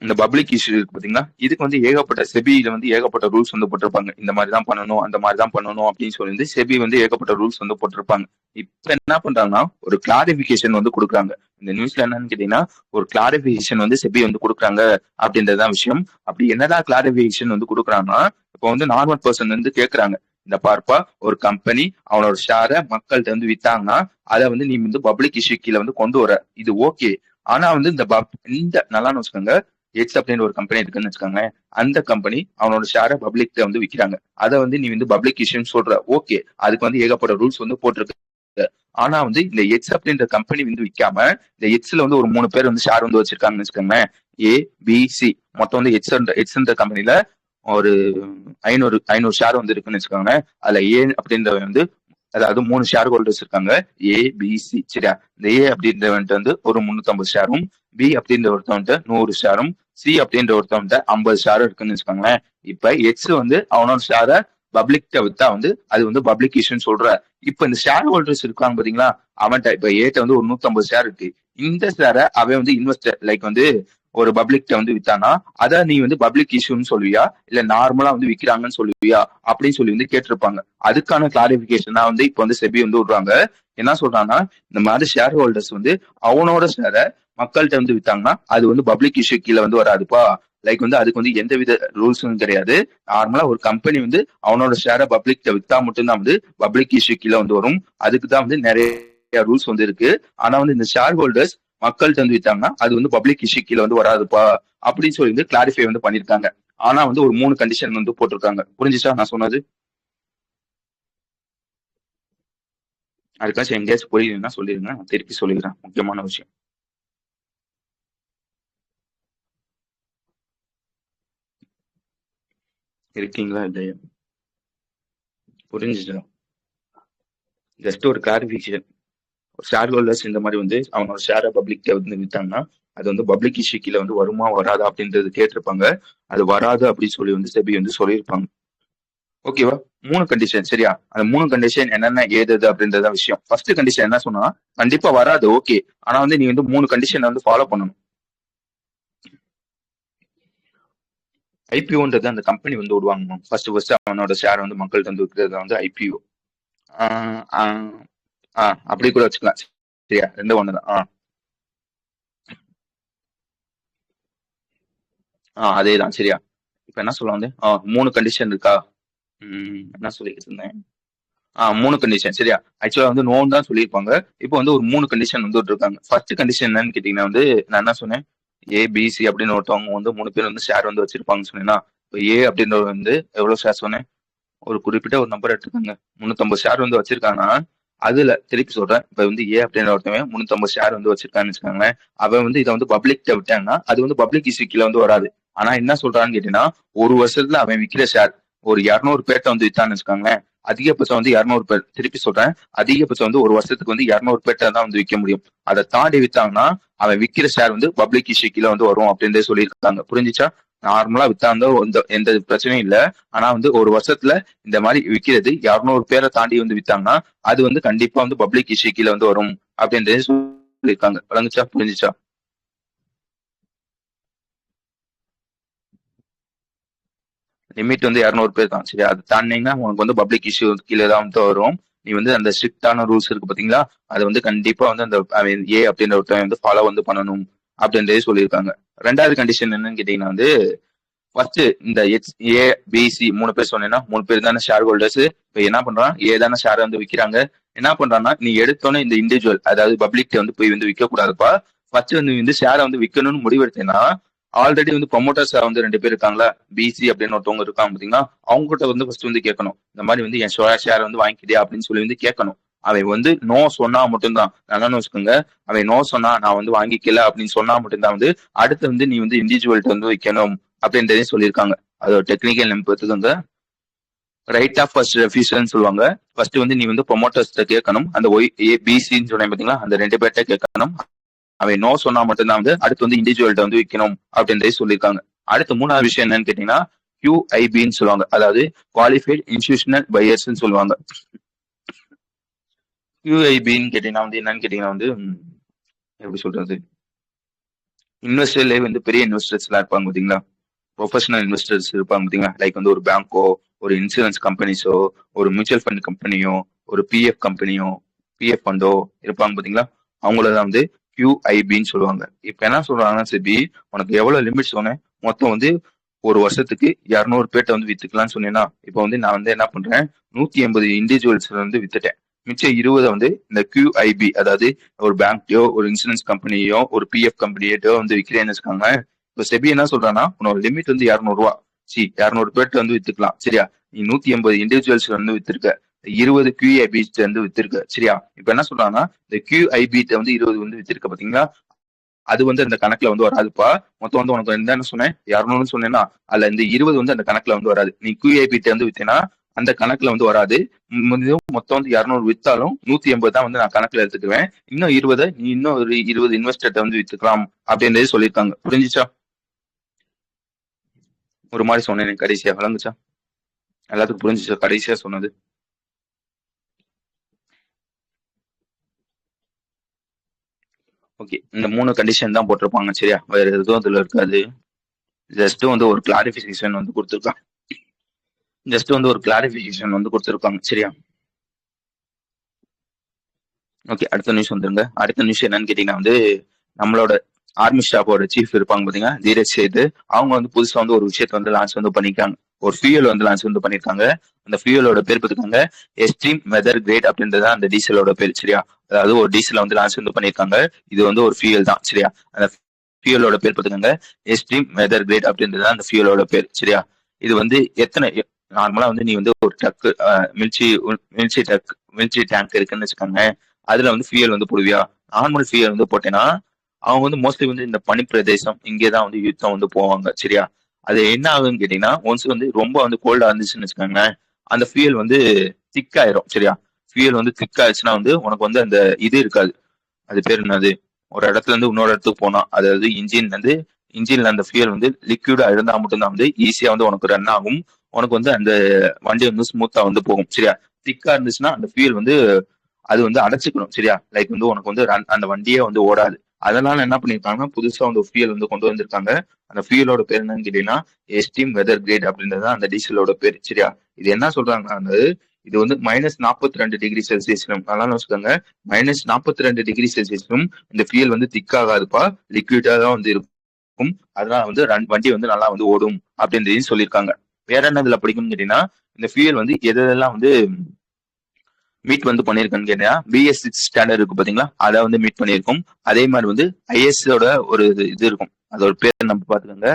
இந்த பப்ளிக் இஷ்யூ இருக்கு பாத்தீங்களா, இதுக்கு வந்து ஏகப்பட்ட செபியில வந்து ஏகப்பட்ட ரூல்ஸ் வந்து போட்டிருப்பாங்க. இந்த மாதிரி தான் பண்ணணும், அந்த மாதிரி தான் பண்ணணும் அப்படின்னு சொல்லி செபி வந்து ஏகப்பட்ட ரூல்ஸ் வந்து போட்டிருப்பாங்க. இப்ப என்ன பண்றாங்கன்னா ஒரு கிளாரிபிகேஷன் வந்து கொடுக்குறாங்க. இந்த நியூஸ்ல என்னன்னு கேட்டீங்கன்னா ஒரு கிளாரிபிகேஷன் வந்து செபி வந்து கொடுக்குறாங்க அப்படின்றதுதான் விஷயம். அப்படி என்னடா கிளாரிபிகேஷன் வந்து கொடுக்குறாங்கன்னா, இப்போ வந்து நார்மல் பர்சன் வந்து கேட்கறாங்க, இந்த பார்ப்பா ஒரு கம்பெனி அவனோட ஷேரை மக்கள்கிட்ட வந்து வித்தாங்கன்னா அதை வந்து நீ வந்து பப்ளிக் இஷ்யூ கீழே வந்து கொண்டு வர, இது ஓகே. ஆனா வந்து இந்த நல்லா வச்சுக்கோங்க, எக்ஸ் அப்படின்னு ஒரு கம்பெனி இருக்குன்னு வச்சுக்கோங்க, அந்த கம்பெனி அவனோட ஷேரை பப்ளிக் வந்து விற்கிறாங்க, அதை வந்து நீ வந்து பப்ளிக் இஷ்யூன்னு சொல்ற, ஓகே. அதுக்கு வந்து ஏகப்பட்ட ரூல்ஸ் வந்து போட்டிருக்கு. ஆனா வந்து இந்த எக்ஸ் அப்படின்ற கம்பெனி வந்து விற்காம இந்த எக்ஸ்ல வந்து ஒரு 3 பேர் வந்து ஷேர் வந்து வச்சிருக்காங்கன்னு வச்சுக்கோங்க, ஏ பி சி, மொத்தம் வந்து எக்ஸ்ன்ற கம்பெனில ஒரு 500 ஷேர் வந்து இருக்குன்னு வச்சுக்கோங்க. அதுல ஏ அப்படின்றவன் வந்து, அதாவது 3 ஷேர் ஹோல்டர்ஸ் இருக்காங்க, ஏ பி சி. சரியா? இந்த ஏ அப்படின்றவன்ட்டு வந்து ஒரு 350 ஷேரும், பி அப்படின்ற ஒருத்தவன்ட்டு 100 ஷேரும், சி அப்படின்ற ஒருத்தவன்ட்ட 50 ஷேரும் இருக்குன்னு வச்சுக்கோங்களேன். இப்ப எக்ஸ் வந்து அவனோட ஷேரை பப்ளிக்ட வித்தா வந்து அது வந்து பப்ளிக் இஷ்யூன்னு சொல்ற. இப்ப இந்த ஷேர் ஹோல்டர்ஸ் இருக்காங்க பாத்தீங்களா, அவன்கிட்ட இப்ப ஏட்ட வந்து ஒரு 150 ஷேர் இருக்கு. இந்த ஷேரை அவன் வந்து இன்வெஸ்டர் லைக் வந்து ஒரு பப்ளிக்ட வந்து வித்தானா அதை நீ வந்து பப்ளிக் இஷ்யூன்னு சொல்லுவியா, இல்ல நார்மலா வந்து விக்கிறாங்கன்னு சொல்லுவியா அப்படின்னு சொல்லி வந்து கேட்டிருப்பாங்க. அதுக்கான கிளாரிபிகேஷன் வந்து இப்ப வந்து செபி வந்து விடுறாங்க. என்ன சொல்றாங்கன்னா, இந்த மாதிரி ஷேர் ஹோல்டர்ஸ் வந்து அவனோட ஷேரை மக்கள்கிட்ட வந்து வித்தாங்கன்னா அது வந்து பப்ளிக் இஷ்யூ கீழே வந்து வராதுப்பா. லைக் வந்து அதுக்கு வந்து எந்தவித ரூல்ஸும் கிடையாது. நார்மலா ஒரு கம்பெனி வந்து அவனோட ஷேரை பப்ளிக்ட வித்தா மட்டும்தான் வந்து பப்ளிக் இஷ்யூ கீழே வந்து வரும். அதுக்கு தான் வந்து நிறைய ரூல்ஸ் வந்து இருக்கு. ஆனா வந்து இந்த ஷேர் ஹோல்டர்ஸ் மக்கள்கிட்ட வந்து வித்தாங்கன்னா அது வந்து பப்ளிக் இஷ்யூ கீழே வந்து வராதுப்பா அப்படின்னு சொல்லி வந்து கிளாரிஃபை வந்து பண்ணிருக்காங்க. ஆனா வந்து ஒரு 3 கண்டிஷன் வந்து போட்டிருக்காங்க. புரிஞ்சுச்சா நான் சொன்னது? அதுக்காச்சும் எங்கேயாச்சும் புரியலன்னா சொல்லிருங்க, நான் திருப்பி சொல்லிடுறேன். முக்கியமான விஷயம். இருக்கீங்களா இல்லையா? புரிஞ்சுச்சா? ஜஸ்ட் ஒரு கிளாரிபிகேஷன். ஷேர் ஹோல்டர்ஸ் இந்த மாதிரி வந்து அவனோட ஷேரை பப்ளிக் வந்து வித்தாங்கன்னா அது வந்து பப்ளிக் இஷ்யூ கீழே வந்து வருமா வராதா அப்படின்றது கேட்டிருப்பாங்க. அது வராது அப்படின்னு சொல்லி வந்து செபி வந்து சொல்லியிருப்பாங்க. ஓகேவா? 3 கண்டிஷன். சரியா? அந்த 3 கண்டிஷன் என்னென்ன ஏது அப்படின்றத விஷயம். ஃபர்ஸ்ட் கண்டிஷன் என்ன சொன்னா, கண்டிப்பா வராது, ஓகே. ஆனா வந்து நீ வந்து 3 கண்டிஷன் வந்து ஃபாலோ பண்ணணும். ஐபிஓன்றது அந்த கம்பெனி வந்து விடுவாங்க. ஃபர்ஸ்ட் அவனோட ஷேர் வந்து மக்கள்கிட்ட வந்து விற்கிறது வந்து ஐபிஓ. அப்படி கூட வச்சுக்கலாம். சரியா? ரெண்டு ஒண்ணுதான். அதேதான். சரியா? இப்ப என்ன சொல்ல வந்து 3 கண்டிஷன் இருக்கா? என்ன சொல்லிட்டு இருந்தேன்? 3 கண்டிஷன். சரியா? ஆக்சுவலா வந்து நோன் தான் சொல்லியிருப்பாங்க. இப்போ வந்து ஒரு 3 கண்டிஷன் வந்து விட்டுருக்காங்க. ஃபர்ஸ்ட் கண்டிஷன் என்னன்னு கேட்டீங்கன்னா வந்து நான் என்ன சொன்னேன், ஏ பி சி அப்படின்னு ஒருத்தவங்க வந்து 3 பேர் வந்து ஷேர் வந்து வச்சிருப்பாங்கன்னு சொன்னேன்னா, இப்போ ஏ அப்படின்றவர் வந்து எவ்வளவு ஷேர் சொன்னேன், ஒரு குறிப்பிட்ட ஒரு நம்பர் எடுத்துக்காங்க, 350 ஷேர் வந்து வச்சிருக்காங்கன்னா அதுல திருப்பி சொல்றேன், இப்ப வந்து ஏ அப்படின்ற ஒருத்தவன் 350 ஷேர் வந்து வச்சிருக்கான்னு வச்சுக்காங்களேன், அவன் வந்து இதை வந்து பப்ளிக் விட்டாங்கன்னா அது வந்து பப்ளிக் இஷ்யூ கீழே வந்து வராது. ஆனா என்ன சொல்றான்னு கேட்டீங்கன்னா, ஒரு வருஷத்துல அவன் விற்கிற ஷேர் ஒரு 200 பேர்ட்ட வந்து வித்தான்னு வச்சுக்கோங்களேன், அதிகபட்சம் வந்து 200 பேர். திருப்பி சொல்றேன், அதிகபட்சம் வந்து ஒரு வருஷத்துக்கு வந்து 200 பேர்ட்ட தான் வந்து விற்க முடியும். அதை தாண்டி வித்தாங்கன்னா அவன் விக்கிற ஷேர் வந்து பப்ளிக் இஷ்யூ கீழே வந்து வரும் அப்படின்றத சொல்லியிருக்காங்க. புரிஞ்சுச்சா? நார்மலா வித்தா வந்து எந்த பிரச்சனையும் இல்ல. ஆனா வந்து ஒரு வருஷத்துல இந்த மாதிரி விக்கிறது 200 பேரை தாண்டி வந்து வித்தாங்கன்னா அது வந்து கண்டிப்பா வந்து பப்ளிக் இஷ்யூ கீழே வந்து வரும் அப்படின்றது சொல்லியிருக்காங்க. விளங்குச்சா? புரிஞ்சுச்சா? லிமிட் வந்து 200 பேர் தான். சரி, அது தாண்டினீங்கன்னா உனக்கு வந்து பப்ளிக் இஷ்யூ கீழே தான் வந்து வரும். நீ வந்து அந்த ஸ்ட்ரிக்டான ரூல்ஸ் இருக்கு பாத்தீங்களா, அது வந்து கண்டிப்பா வந்து அந்த ஏ அப்படின்ற ஒருத்தன் வந்து ஃபாலோ வந்து பண்ணணும் அப்படின்றதே சொல்லியிருக்காங்க. ரெண்டாவது கண்டிஷன் என்னன்னு கேட்டீங்கன்னா வந்து ஃபர்ஸ்ட் இந்த ஏ பி சி 3 பேர் சொன்னேன்னா 3 பேர் தானே ஷேர் ஹோல்டர்ஸ். இப்ப என்ன பண்றான், ஏ தானே ஷேர் வந்து விக்கிறாங்க. என்ன பண்றான்னா நீ எடுத்தோன்னே இந்த இண்டிவிஜுவல் அதாவது பப்ளிக் வந்து போய் வந்து விற்க கூடாதுப்பா. ஃபர்ஸ்ட் வந்து ஷேரை வந்து விற்கணும்னு முடிவெடுத்தேன்னா ஆல்ரெடி வந்து ப்ரொமோட்டர்ஸ் வந்து 2 பேர் இருக்காங்களா, பிசி அப்படின்னு ஒருத்தவங்க இருக்காங்க பாத்தீங்கன்னா, அவங்க கிட்ட வந்து ஃபர்ஸ்ட் வந்து கேட்கணும். இந்த மாதிரி வந்து என் ஷேர் வந்து வாங்கிக்கிறியா அப்படின்னு சொல்லி வந்து கேட்கணும். அவன் வந்து நோ சொன்னா மட்டும்தான், நல்லா வச்சுக்கோங்க. அவன் நோ சொன்னா நான் வந்து வாங்கிக்கல அப்படின்னு சொன்னா மட்டும்தான் வந்து அடுத்து வந்து நீ வந்து இண்டிவிஜுவல்ட்ட வந்து வைக்கணும் அப்படின்றதையும் சொல்லியிருக்காங்க. அது ஒரு டெக்னிக்கல் நேம் பார்த்துக்கோங்க. ரைட் ஆஃப் ஃபர்ஸ்ட் ரெஃப்யூஷன் சொல்லுவாங்க. ஃபர்ஸ்ட் வந்து நீ வந்து ப்ரொமோட்டர்ஸ் கேட்கணும். அந்த ஒய் ஏ பிசின்னு சொன்னேன் பாத்தீங்களா, அந்த 2 பேர்ட்ட கேட்கணும். அவன் நோ சொன்னா மட்டும்தான் வந்து அடுத்து வந்து இண்டிவிஜுவல்ட்ட வந்து விற்கணும் அப்படின்றதே சொல்லியிருக்காங்க. அடுத்து மூணாவது விஷயம் என்னன்னு கேட்டீங்கன்னா QIBன்னு சொல்லுவாங்க. அதாவது குவாலிஃபைட் இன்ஸ்டிடியூஷனல் பையர்ஸ்ன்னு சொல்லுவாங்க. QIBன்னு கேட்டீங்கன்னா வந்து என்னன்னு கேட்டீங்கன்னா வந்து எப்படி சொல்றது, இன்வெஸ்டர்லேயே வந்து பெரிய இன்வெஸ்டர்ஸ் எல்லாம் இருப்பாங்க பாத்தீங்களா, ப்ரொஃபஷனல் இன்வெஸ்டர்ஸ் இருப்பாங்க பாத்தீங்களா, லைக் வந்து ஒரு பேங்கோ, ஒரு இன்சூரன்ஸ் கம்பெனிஸோ, ஒரு மியூச்சுவல் ஃபண்ட் கம்பெனியோ, ஒரு பிஎஃப் கம்பெனியோ, பிஎஃப் ஃபண்டோ இருப்பாங்க பாத்தீங்களா, அவங்களதான் வந்து QIBன்னு சொல்லுவாங்க. இப்ப என்ன சொல்றாங்கன்னா சரி, உனக்கு எவ்வளவு லிமிட் சொன்னேன், மொத்தம் வந்து ஒரு வருஷத்துக்கு 200 பேர்ட்ட வந்து வித்துக்கலாம்னு சொன்னேன்னா, இப்ப வந்து நான் வந்து என்ன பண்றேன், 180 இண்டிவிஜுவல்ஸ் வந்து வித்துட்டேன். மிச்சம் 20 வந்து இந்த QIB அதாவது ஒரு பேங்க்லயோ ஒரு இன்சூரன்ஸ் கம்பெனியோ ஒரு பிஎஃப் கம்பெனியோ வந்து விற்கிறேன்னு வச்சுக்காங்க. இப்ப செபி என்ன சொல்றான்னா உன்னோட லிமிட் வந்து 200 ரூபா. 200 பேர்ட்ட வந்து வித்துக்கலாம். சரியா? நீ 180 இண்டிவிஜுவல்ஸ் வந்து வித்திருக்க, 20 QIB வந்து வித்திருக்க. சரியா? இப்ப என்ன சொல்றாங்கன்னா இந்த QIB வந்து 20 வந்து வித்திருக்க பாத்தீங்களா, அது வந்து அந்த கணக்குல வந்து வராதுப்பா. மொத்தம் வந்து உனக்கு என்ன சொன்னேன், 200 சொன்னேன்னா அதுல இந்த 20 வந்து அந்த கணக்குல வந்து வராது. நீ QIB வந்து வித்தேன்னா அந்த கணக்குல வந்து வராது. மொத்தம் வந்து 200 வித்தாலும் 180 தான் வந்து நான் கணக்குல எடுத்துக்குவேன். இன்னும் 20 நீ இன்னும் ஒரு 20 இன்வெஸ்டர்ட்ட வந்து வித்துக்கலாம் அப்படின்றதே சொல்லியிருக்காங்க. புரிஞ்சுச்சா? ஒரு மாதிரி சொன்னேன் கடைசியா, விளங்குச்சா? எல்லாத்துக்கும் புரிஞ்சுச்சா கடைசியா சொன்னது? ஓகே, இந்த 3 கண்டிஷன் தான் போட்டிருப்பாங்க. சரியா? வேற எதுவும் அதுல இருக்காது. ஜஸ்ட் வந்து ஒரு கிளாரிபிகேஷன் வந்து கொடுத்துருக்காங்க. ஜஸ்ட் வந்து ஒரு கிளாரிபிகேஷன் வந்து கொடுத்துருக்காங்க. சரியா? ஓகே, அடுத்த நியூஸ் வந்துருங்க. அடுத்த நியூஸ் என்னன்னு கேட்டீங்கன்னா வந்து நம்மளோட ஆர்மி ஸ்டாஃபோட சீஃப் இருப்பாங்க பாத்தீங்கன்னா, தீரஜ் சேது. அவங்க வந்து புதுசா வந்து ஒரு விஷயத்த வந்து லான்ச் வந்து பண்ணிருக்காங்க. ஒரு ஃபியூல் வந்து லான்ச் வந்து பண்ணிருக்காங்க. அந்த ஃபியூலோட பேர் பார்த்துக்காங்க எக்ஸ்ட்ரீம் வெதர் கிரேட் அப்படின்றது அந்த டீசலோட பேர். சரியா? அதாவது ஒரு டீசல் வந்து லான்ச் வந்து பண்ணிருக்காங்க. இது வந்து ஒரு ஃபியூல் தான். சரியா? அந்த ஃபியூலோட பேர் பார்த்துக்கோங்க எக்ஸ்ட்ரீம் வெதர் கிரேட் அப்படின்றது அந்த ஃபியூலோட பேர். சரியா? இது வந்து எத்தனை நார்மலா வந்து நீ வந்து ஒரு ட்ரக் மில்ச்சி மில்ச்சி ட்ரக் மில்ச்சி டேங்க் இருக்குன்னு வச்சுக்கோங்க, அதுல வந்து ஃபியூல் வந்து போடுவியா? நார்மல் ஃபியூல் வந்து போட்டேன்னா அவங்க வந்து மோஸ்ட்லி வந்து இந்த பனி பிரதேசம் இங்கேதான் வந்து யுத்தம் வந்து போவாங்க. சரியா? அது என்ன ஆகுன்னு கேட்டீங்கன்னா ஒன்ஸ் வந்து ரொம்ப வந்து கோல்டா இருந்துச்சுன்னு வச்சுக்கோங்களேன், அந்த ஃபியூல் வந்து திக் ஆயிரும். சரியா? ஃபியூல் வந்து திக் ஆயிடுச்சுன்னா வந்து உனக்கு வந்து அந்த இது இருக்காது. அது பேர் என்னது, ஒரு இடத்துல இருந்து இன்னொரு இடத்துக்கு போனா அதாவது இன்ஜின்ல அந்த ஃபியூல் வந்து லிக்விடா இருந்தா மட்டும்தான் வந்து ஈஸியா வந்து உனக்கு ரன் ஆகும். உனக்கு வந்து அந்த வண்டி வந்து ஸ்மூத்தா வந்து போகும். சரியா? திக்கா இருந்துச்சுன்னா அந்த ஃபியூல் வந்து அது வந்து அடைச்சுக்கணும். சரியா? லைக் வந்து உனக்கு வந்து அந்த வண்டியே வந்து ஓடாது. அதனால என்ன பண்ணிருக்காங்கன்னா புதுசா வந்து ஃபியூல் வந்து கொண்டு வந்திருக்காங்க. அந்த ஃபியூலோட பேர் என்னன்னு கேட்டீங்கன்னா எஸ்டீம் வெதர் கிரேட் அப்படின்றது அந்த டீசலோட பேர். சரியா? இது என்ன சொல்றாங்க, இது வந்து -42°C அதனால வச்சுக்கோங்க, -42°C இந்த ஃபியூல் வந்து திக் ஆகாதுப்பா, லிக்விடா தான் வந்து இருக்கும். அதனால வந்து வண்டி வந்து நல்லா வந்து ஓடும் அப்படின்றதையும் சொல்லியிருக்காங்க. வேற என்ன இதுல பிடிக்கும்னு கேட்டீங்கன்னா இந்த ஃபியூல் வந்து எதெல்லாம் வந்து மீட் வந்து பண்ணிருக்கேன்னு கேட்டா BS6 ஸ்டாண்டர்ட் இருக்கு பாத்தீங்களா, அதை வந்து மீட் பண்ணிருக்கும். அதே மாதிரி வந்து ISோட ஒரு இது இருக்கும், அதோட பேர் நம்ம பாத்துக்கோங்க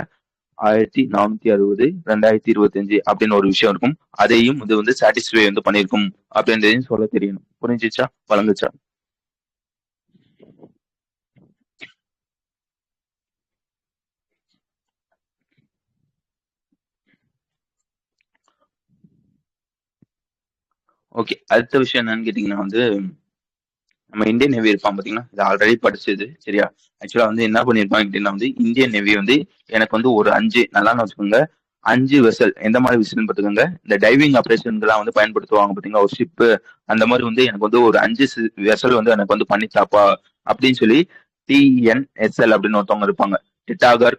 1460 2025 அப்படின்னு ஒரு விஷயம் இருக்கும். அதையும் இது வந்து சாட்டிஸ்ஃபை வந்து பண்ணிருக்கும் அப்படின்றதையும் சொல்ல தெரியணும். புரிஞ்சிச்சா? வழங்குச்சா? ஓகே. அடுத்த விஷயம் என்னன்னு கேட்டீங்கன்னா வந்து, நம்ம இந்தியன் நேவி இருப்பான் பாத்தீங்கன்னா, இது ஆல்ரெடி படிச்சது. சரியா? ஆக்சுவலா வந்து என்ன பண்ணியிருப்பாங்க கேட்டீங்கன்னா வந்து, இந்தியன் நேவி வந்து எனக்கு வந்து ஒரு 5 நல்லா வச்சுக்கோங்க. 5 வெசல் எந்த மாதிரி வெசல்னு பாத்துக்கோங்க. இந்த டைவிங் ஆபரேஷன்லாம் வந்து பயன்படுத்துவாங்க பாத்தீங்களா, ஒரு ஷிப்பு அந்த மாதிரி வந்து எனக்கு வந்து ஒரு 5 வெசல் வந்து எனக்கு வந்து பண்ணித்தாப்பா அப்படின்னு சொல்லி டிஎன்எஸ்எல் அப்படின்னு ஒருத்தவங்க இருப்பாங்க. டிட்டாகர்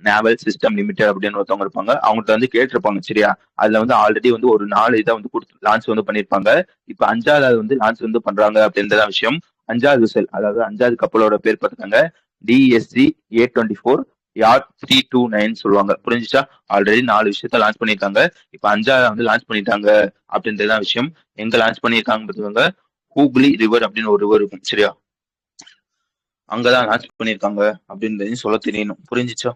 நேவல் சிஸ்டம் லிமிடெட் அப்படின்னு ஒருத்தவங்க இருப்பாங்க. அவங்கள்ட்ட வந்து கேட்டிருப்பாங்க. சரியா? அதுல வந்து ஆல்ரெடி வந்து ஒரு 4 இதை வந்து கொடுத்து லான்ச் வந்து பண்ணியிருப்பாங்க. இப்ப 5வது வந்து லான்ச் வந்து பண்றாங்க அப்படின்றதான் விஷயம். 5வது விசல், அதாவது 5வது கப்பலோட பேர் பார்த்துக்காங்க. டிஎஸ்சி A24 யார்ட் 329 சொல்லுவாங்க. புரிஞ்சுச்சா? ஆல்ரெடி 4 விஷயத்த லான்ச் பண்ணியிருக்காங்க. இப்ப 5வது வந்து லான்ச் பண்ணிட்டாங்க அப்படின்றதான் விஷயம். எங்க லான்ச் பண்ணியிருக்காங்க பார்த்துக்கோங்க. ஹூக்ளி ரிவர் அப்படின்னு ஒரு ரிவர் இருக்கும். சரியா? அங்கதான் லான்ச் பண்ணியிருக்காங்க அப்படின்றதையும் சொல்ல தெரியணும். புரிஞ்சுச்சா?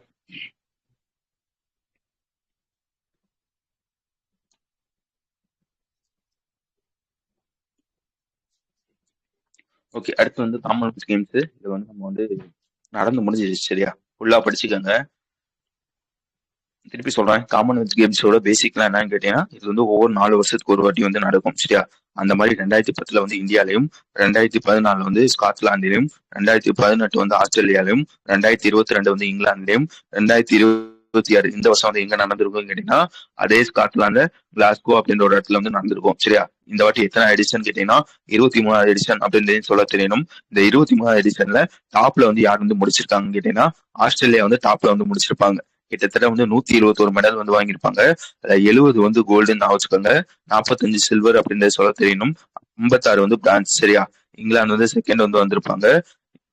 ஓகே. அடுத்து வந்து காமன்வெல்த் கேம்ஸ். இது வந்து நம்ம வந்து நடந்து முடிஞ்சிருச்சு. சரியா? ஃபுல்லா படிச்சுக்கோங்க. திருப்பி சொல்றேன். காமன்வெல்த் கேம்ஸோட பேசிக்லாம் என்னன்னு கேட்டீங்கன்னா, இது வந்து ஒவ்வொரு 4 வருஷத்துக்கு ஒரு வாட்டி வந்து நடக்கும். சரியா? அந்த மாதிரி 2010 வந்து இந்தியாலையும், 2014 வந்து ஸ்காட்லாந்திலும், 2018 வந்து ஆஸ்திரேலியாலையும், 2022 வந்து இங்கிலாந்துலயும், 2026 இந்த வருஷம் வந்து எங்க நடந்திருக்கும்னு கேட்டீங்கன்னா, அதே ஸ்காட்லாந்து கிளாஸ்கோ அப்படின்ற ஒரு இடத்துல வந்து நடந்திருக்கும். சரியா? இந்த வாட்டி எத்தனை எடிஷன் கேட்டீங்கன்னா 23வது எடிஷன் அப்படின்னு சொல்ல தெரியணும். இந்த 23வது எடிஷன்ல டாப்ல வந்து யார் வந்து முடிச்சிருக்காங்கன்னு கேட்டீங்கன்னா, ஆஸ்திரேலியா வந்து டாப்ல வந்து முடிச்சிருப்பாங்க. கிட்டத்தட்ட வந்து 121 மெடல் வந்து வாங்கியிருப்பாங்க. 70 வந்து கோல்டுன்னு வச்சுக்கோங்க. 45 சில்வர் அப்படின்றத சொல்ல தெரியணும். 56 வந்து பிரான்ஸ். சரியா? இங்கிலாந்து வந்து செகண்ட் வந்து வந்திருப்பாங்க.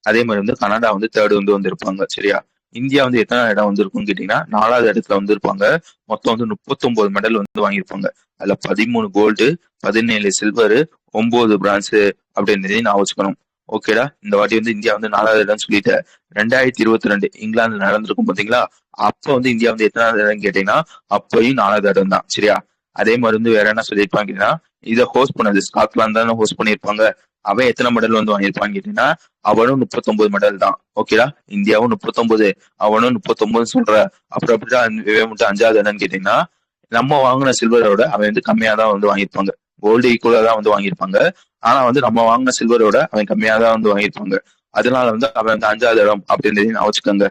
அதே மாதிரி வந்து கனடா வந்து தேர்ட் வந்து வந்திருப்பாங்க. சரியா? இந்தியா வந்து எத்தனை இடம் வந்திருக்கும்னு கேட்டீங்கன்னா 4வது இடத்துல வந்திருப்பாங்க. மொத்தம் வந்து 39 மெடல் வந்து வாங்கியிருப்பாங்க. அதுல 13 கோல்டு, 17 சில்வர், 9 பிரான்ஸ் அப்படின்றதையும் நான் வச்சுக்கணும். ஓகேடா? இந்த வாட்டி வந்து இந்தியா வந்து 4வது இடம் சொல்லிட்டேன். 2022 இங்கிலாந்து நடந்திருக்கும் பாத்தீங்களா? அப்ப வந்து இந்தியா வந்து எத்தனாவது இடம் கேட்டீங்கன்னா அப்பயும் 4வது இடம் தான். சரியா? அதே மாதிரி வந்து வேற என்ன சொல்லியிருப்பாங்கன்னா, இதை ஹோஸ்ட் பண்ணது ஸ்காட்லாந்து தானே ஹோஸ்ட் பண்ணியிருப்பாங்க. அவன் எத்தனை மெடல் வந்து வாங்கியிருப்பான்னு கேட்டீங்கன்னா அவனும் 39 மெடல் தான். ஓகேடா? இந்தியாவும் 39, அவனும் 39 சொல்ற. அப்புறம் அப்படிதான் இவன் மட்டும் 5வது இடம்னு கேட்டீங்கன்னா, நம்ம வாங்கின சில்வரோட அவன் வந்து கம்மியா தான் வந்து வாங்கியிருப்பாங்க. கோல்டு ஈக்குவலா தான் வந்து வாங்கியிருப்பாங்க. ஆனா வந்து நம்ம வாங்கின சில்வரோட அவன் கம்மியா தான் வந்து வாங்கியிருப்பாங்க. அதனால வந்து அவன் வந்து 5வது இடம் அப்படின்றதையும் நான் வச்சுக்கோங்க.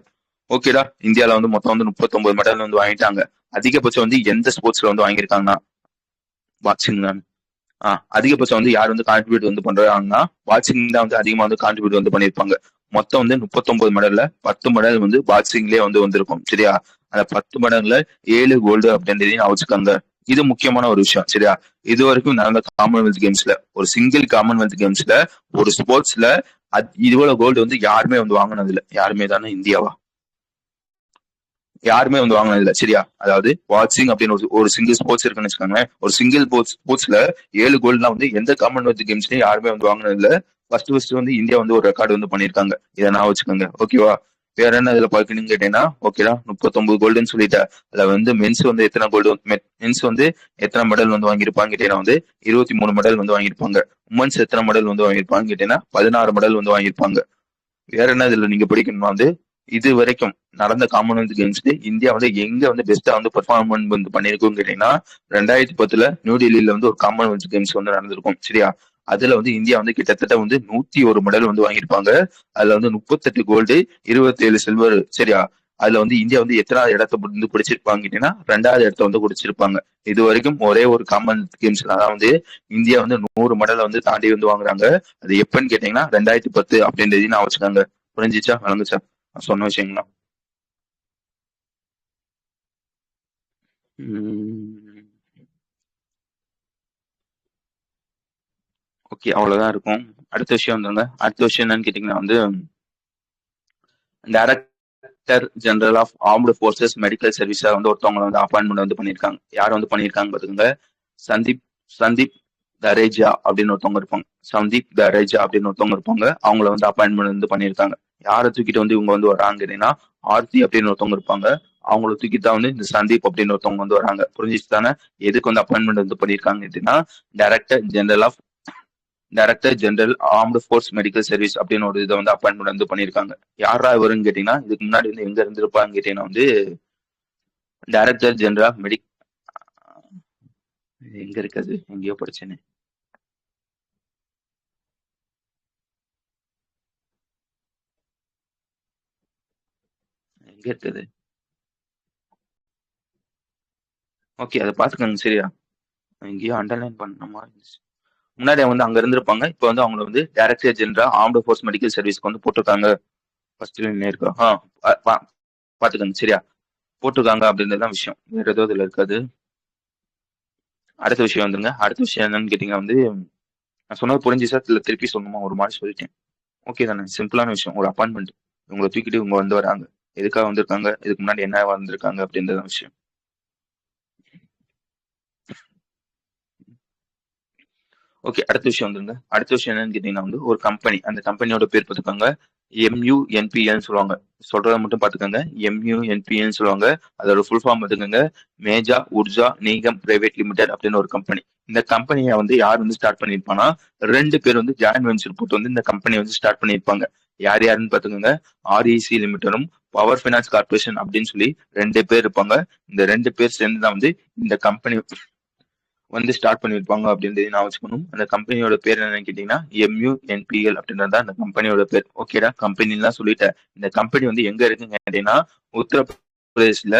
ஓகேடா? இந்தியால வந்து மொத்தம் வந்து 39 மெடல் வந்து வாங்கிட்டாங்க. அதிகபட்சம் வந்து எந்த ஸ்போர்ட்ஸ்ல வந்து வாங்கியிருக்காங்கன்னா பாக்ஸிங் தான். அதிகபட்சம் வந்து யார் வந்து கான்ட்ரிபியூட் வந்து பண்றாங்கன்னா பாக்ஸிங் தான் வந்து அதிகமா வந்து கான்ட்ரிபியூட் வந்து பண்ணியிருப்பாங்க. மொத்தம் வந்து 39 மெடல்ல 10 மெடல் வந்து பாக்ஸிங்லயே வந்து வந்திருக்கும். சரியா? அந்த 10 மெடல்ல 7 கோல்டு அப்படின்றதையும் வச்சுக்கோங்க. இது முக்கியமான ஒரு விஷயம். சரியா? இது வரைக்கும் நடந்த காமன்வெல்த் கேம்ஸ்ல ஒரு சிங்கிள் காமன்வெல்த் கேம்ஸ்ல ஒரு ஸ்போர்ட்ஸ்ல இவ்வளவு கோல்டு வந்து யாருமே வந்து வாங்கினது இல்லை. யாருமே தானே இந்தியாவா? யாருமே வந்து வாங்கினது இல்ல. சரியா? அதாவது பாக்ஸிங் அப்படின்னு ஒரு சிங்கிள் ஸ்போர்ட்ஸ் இருக்குன்னு வச்சுக்கோங்களேன். ஒரு சிங்கிள் ஸ்போர்ட்ஸ்ல 7 கோல்ட்லாம் வந்து எந்த காமன்வெல்த் கேம்ஸ்லயும் யாருமே வந்து வாங்கினது இல்ல. ஃபர்ஸ்ட் வந்து இந்தியா வந்து ஒரு ரெக்கார்டு வந்து பண்ணிருக்காங்க. இதை நான் வச்சுக்கோங்க. ஓகேவா? வேற என்ன இதுல பாக்கணும்னு கேட்டீங்கன்னா, ஓகேடா, 39 கோல்டுன்னு சொல்லிட்டேன். அதுல வந்து மென்ஸ் வந்து எத்தனை கோல்டு, மென்ஸ் வந்து எத்தனை மெடல் வந்து வாங்கியிருப்பாங்க கேட்டீங்கன்னா வந்து 23 மெடல் வந்து வாங்கியிருப்பாங்க. உமன்ஸ் எத்தனை மெடல் வந்து வாங்கியிருப்பாங்க கேட்டீங்கன்னா 16 மெடல் வந்து வாங்கியிருப்பாங்க. வேற என்ன இதுல நீங்க படிக்கணும்னா வந்து இது வரைக்கும் நடந்த காமன்வெல்த் கேம்ஸ்க்கு இந்தியா வந்து எங்க வந்து பெஸ்டா வந்து பெர்ஃபார்மன்ஸ் வந்து பண்ணிருக்கும் கேட்டீங்கன்னா 2010 நியூ டெல்லியில வந்து ஒரு காமன்வெல்த் கேம்ஸ் வந்து நடந்திருக்கும். சரியா? அதுல வந்து இந்தியா வந்து கிட்டத்தட்ட வந்து 101 மெடல் வந்து வாங்கியிருப்பாங்க. அதுல வந்து 38 கோல்டு, 27 சில்வர். சரியா? அதுல வந்து இந்தியா வந்து எத்தனாவது இடத்த வந்து பிடிச்சிருப்பாங்க கேட்டீங்கன்னா 2வது இடத்த வந்து பிடிச்சிருப்பாங்க. இது வரைக்கும் ஒரே ஒரு காமன்வெல்த் கேம்ஸ்ல தான் வந்து இந்தியா வந்து 100 மெடலை வந்து தாண்டி வந்து வாங்குறாங்க. அது எப்பன்னு கேட்டீங்கன்னா 2010 அப்படின்றதையும் நான் வச்சுக்காங்க. புரிஞ்சிச்சா? வழங்குச்சா நான் சொன்ன விஷயங்களா? ஓகே. அவ்வளவுதான் இருக்கும். அடுத்த விஷயம் வந்துருங்க. அடுத்த விஷயம் என்னன்னு கேட்டீங்கன்னா வந்து director general of armed forces medical சர்வீஸா வந்து ஒருத்தவங்களை வந்து அப்பாயின்மெண்ட் வந்து பண்ணியிருக்காங்க. யார் வந்து பண்ணியிருக்காங்க பாத்துக்கோங்க. சந்தீப் சந்தீப் தரேஜா அப்படின்னு ஒருத்தவங்க இருப்பாங்க. சந்தீப் தரேஜா அப்படின்னு ஒருத்தவங்க இருப்பாங்க. அவங்கள வந்து அப்பாயின்மெண்ட் வந்து பண்ணியிருக்காங்க. யாரை தூக்கிட்டு வந்து இவங்க வந்து வராங்க கேட்டீங்கன்னா ஆர்த்தி அப்படின்னு ஒருத்தவங்க இருப்பாங்க. அவங்கள தூக்கிட்டு தான் வந்து இந்த சந்தீப் அப்படின்னு ஒருத்தவங்க வந்து வராங்க. புரிஞ்சிச்சு தானே? எதுக்கு வந்து அப்பாயின்மெண்ட் வந்து பண்ணியிருக்காங்க கேட்டீங்கன்னா director general of director general armed force medical service அப்படின்னு ஒரு இதை வந்து அப்பாயின்மெண்ட் வந்து பண்ணியிருக்காங்க. யாரா இவருன்னு கேட்டீங்கன்னா இதுக்கு முன்னாடி வந்து எங்க இருந்திருப்பான்னு கேட்டீங்கன்னா வந்து டைரக்டர் ஜெனரல் ஆஃப் எங்க இருக்குது? எங்கேயோ படிச்சேனே. எங்க இருக்குது? ஓகே, அதை பாத்துக்கோங்க. சரியா? எங்கேயோ அண்டர்லைன் பண்ண மாதிரி இருந்துச்சு. முன்னாடி அவங்க வந்து அங்க இருந்திருப்பாங்க. இப்போ வந்து அவங்கள வந்து director general armed force medical சர்வீஸ்க்கு வந்து போட்டிருக்காங்க. ஃபர்ஸ்ட் லைன்ல இருக்கா? பாத்துக்கோங்க. சரியா? போட்டிருக்காங்க அப்படின்றதுதான் விஷயம். வேற ஏதோ இதுல இருக்காது. அடுத்த விஷயம் வந்துருங்க. அடுத்த விஷயம் என்னன்னு கேட்டீங்கன்னா வந்து, நான் சொன்னது புரிஞ்சுச்சா? இல்ல திருப்பி சொல்லணுமா? ஒரு மாதிரி சொல்லிட்டேன். ஓகே தானே? சிம்பிளான விஷயம். ஒரு அப்பாயின்மெண்ட். உங்களை தூக்கிட்டு இவங்க வந்து வராங்க. எதுக்காக வந்திருக்காங்க? இதுக்கு முன்னாடி என்ன வந்திருக்காங்க அப்படின்றதான் விஷயம். ஓகே, அடுத்த விஷயம் வந்துருங்க. அடுத்த விஷயம் என்னன்னு கேட்டீங்கன்னா வந்து, ஒரு கம்பெனி, அந்த கம்பெனியோட பேர் பார்த்துக்கோங்க. MUNPLன்னு சொல்லுவாங்க. சொல்றதை மட்டும் பாத்துக்கோங்க. MUNPLன்னு சொல்லுவாங்க. அதோட ஃபுல் ஃபார்ம் பார்த்துக்கோங்க. மேஜா உர்ஜா நீகம் பிரைவேட் லிமிடெட் அப்படின்னு ஒரு கம்பெனி. இந்த கம்பெனியை வந்து யார் வந்து ஸ்டார்ட் பண்ணியிருப்பாங்கன்னா, 2 பேர் வந்து ஜாயின் வெஞ்சர் போட்டு வந்து இந்த கம்பெனியை வந்து ஸ்டார்ட் பண்ணியிருப்பாங்க. யார் யாருன்னு பாத்துக்கோங்க. REC லிமிடெடும் பவர் ஃபைனான்ஸ் கார்பரேஷன் அப்படின்னு சொல்லி 2 பேர் இருப்பாங்க. இந்த 2 பேர் சேர்ந்து தான் வந்து இந்த கம்பெனி வந்து ஸ்டார்ட் பண்ணியிருப்பாங்க அப்படின்றத நான் வச்சுக்கணும். அந்த கம்பெனியோட பேர் என்னன்னு கேட்டீங்கன்னா MUNPL அப்படின்றது அந்த கம்பெனியோட பேர். ஓகேடா, கம்பெனிலாம் சொல்லிட்டேன். இந்த கம்பெனி வந்து எங்க இருக்குன்னு கேட்டீங்கன்னா, உத்தரப்பிரதேஷ்ல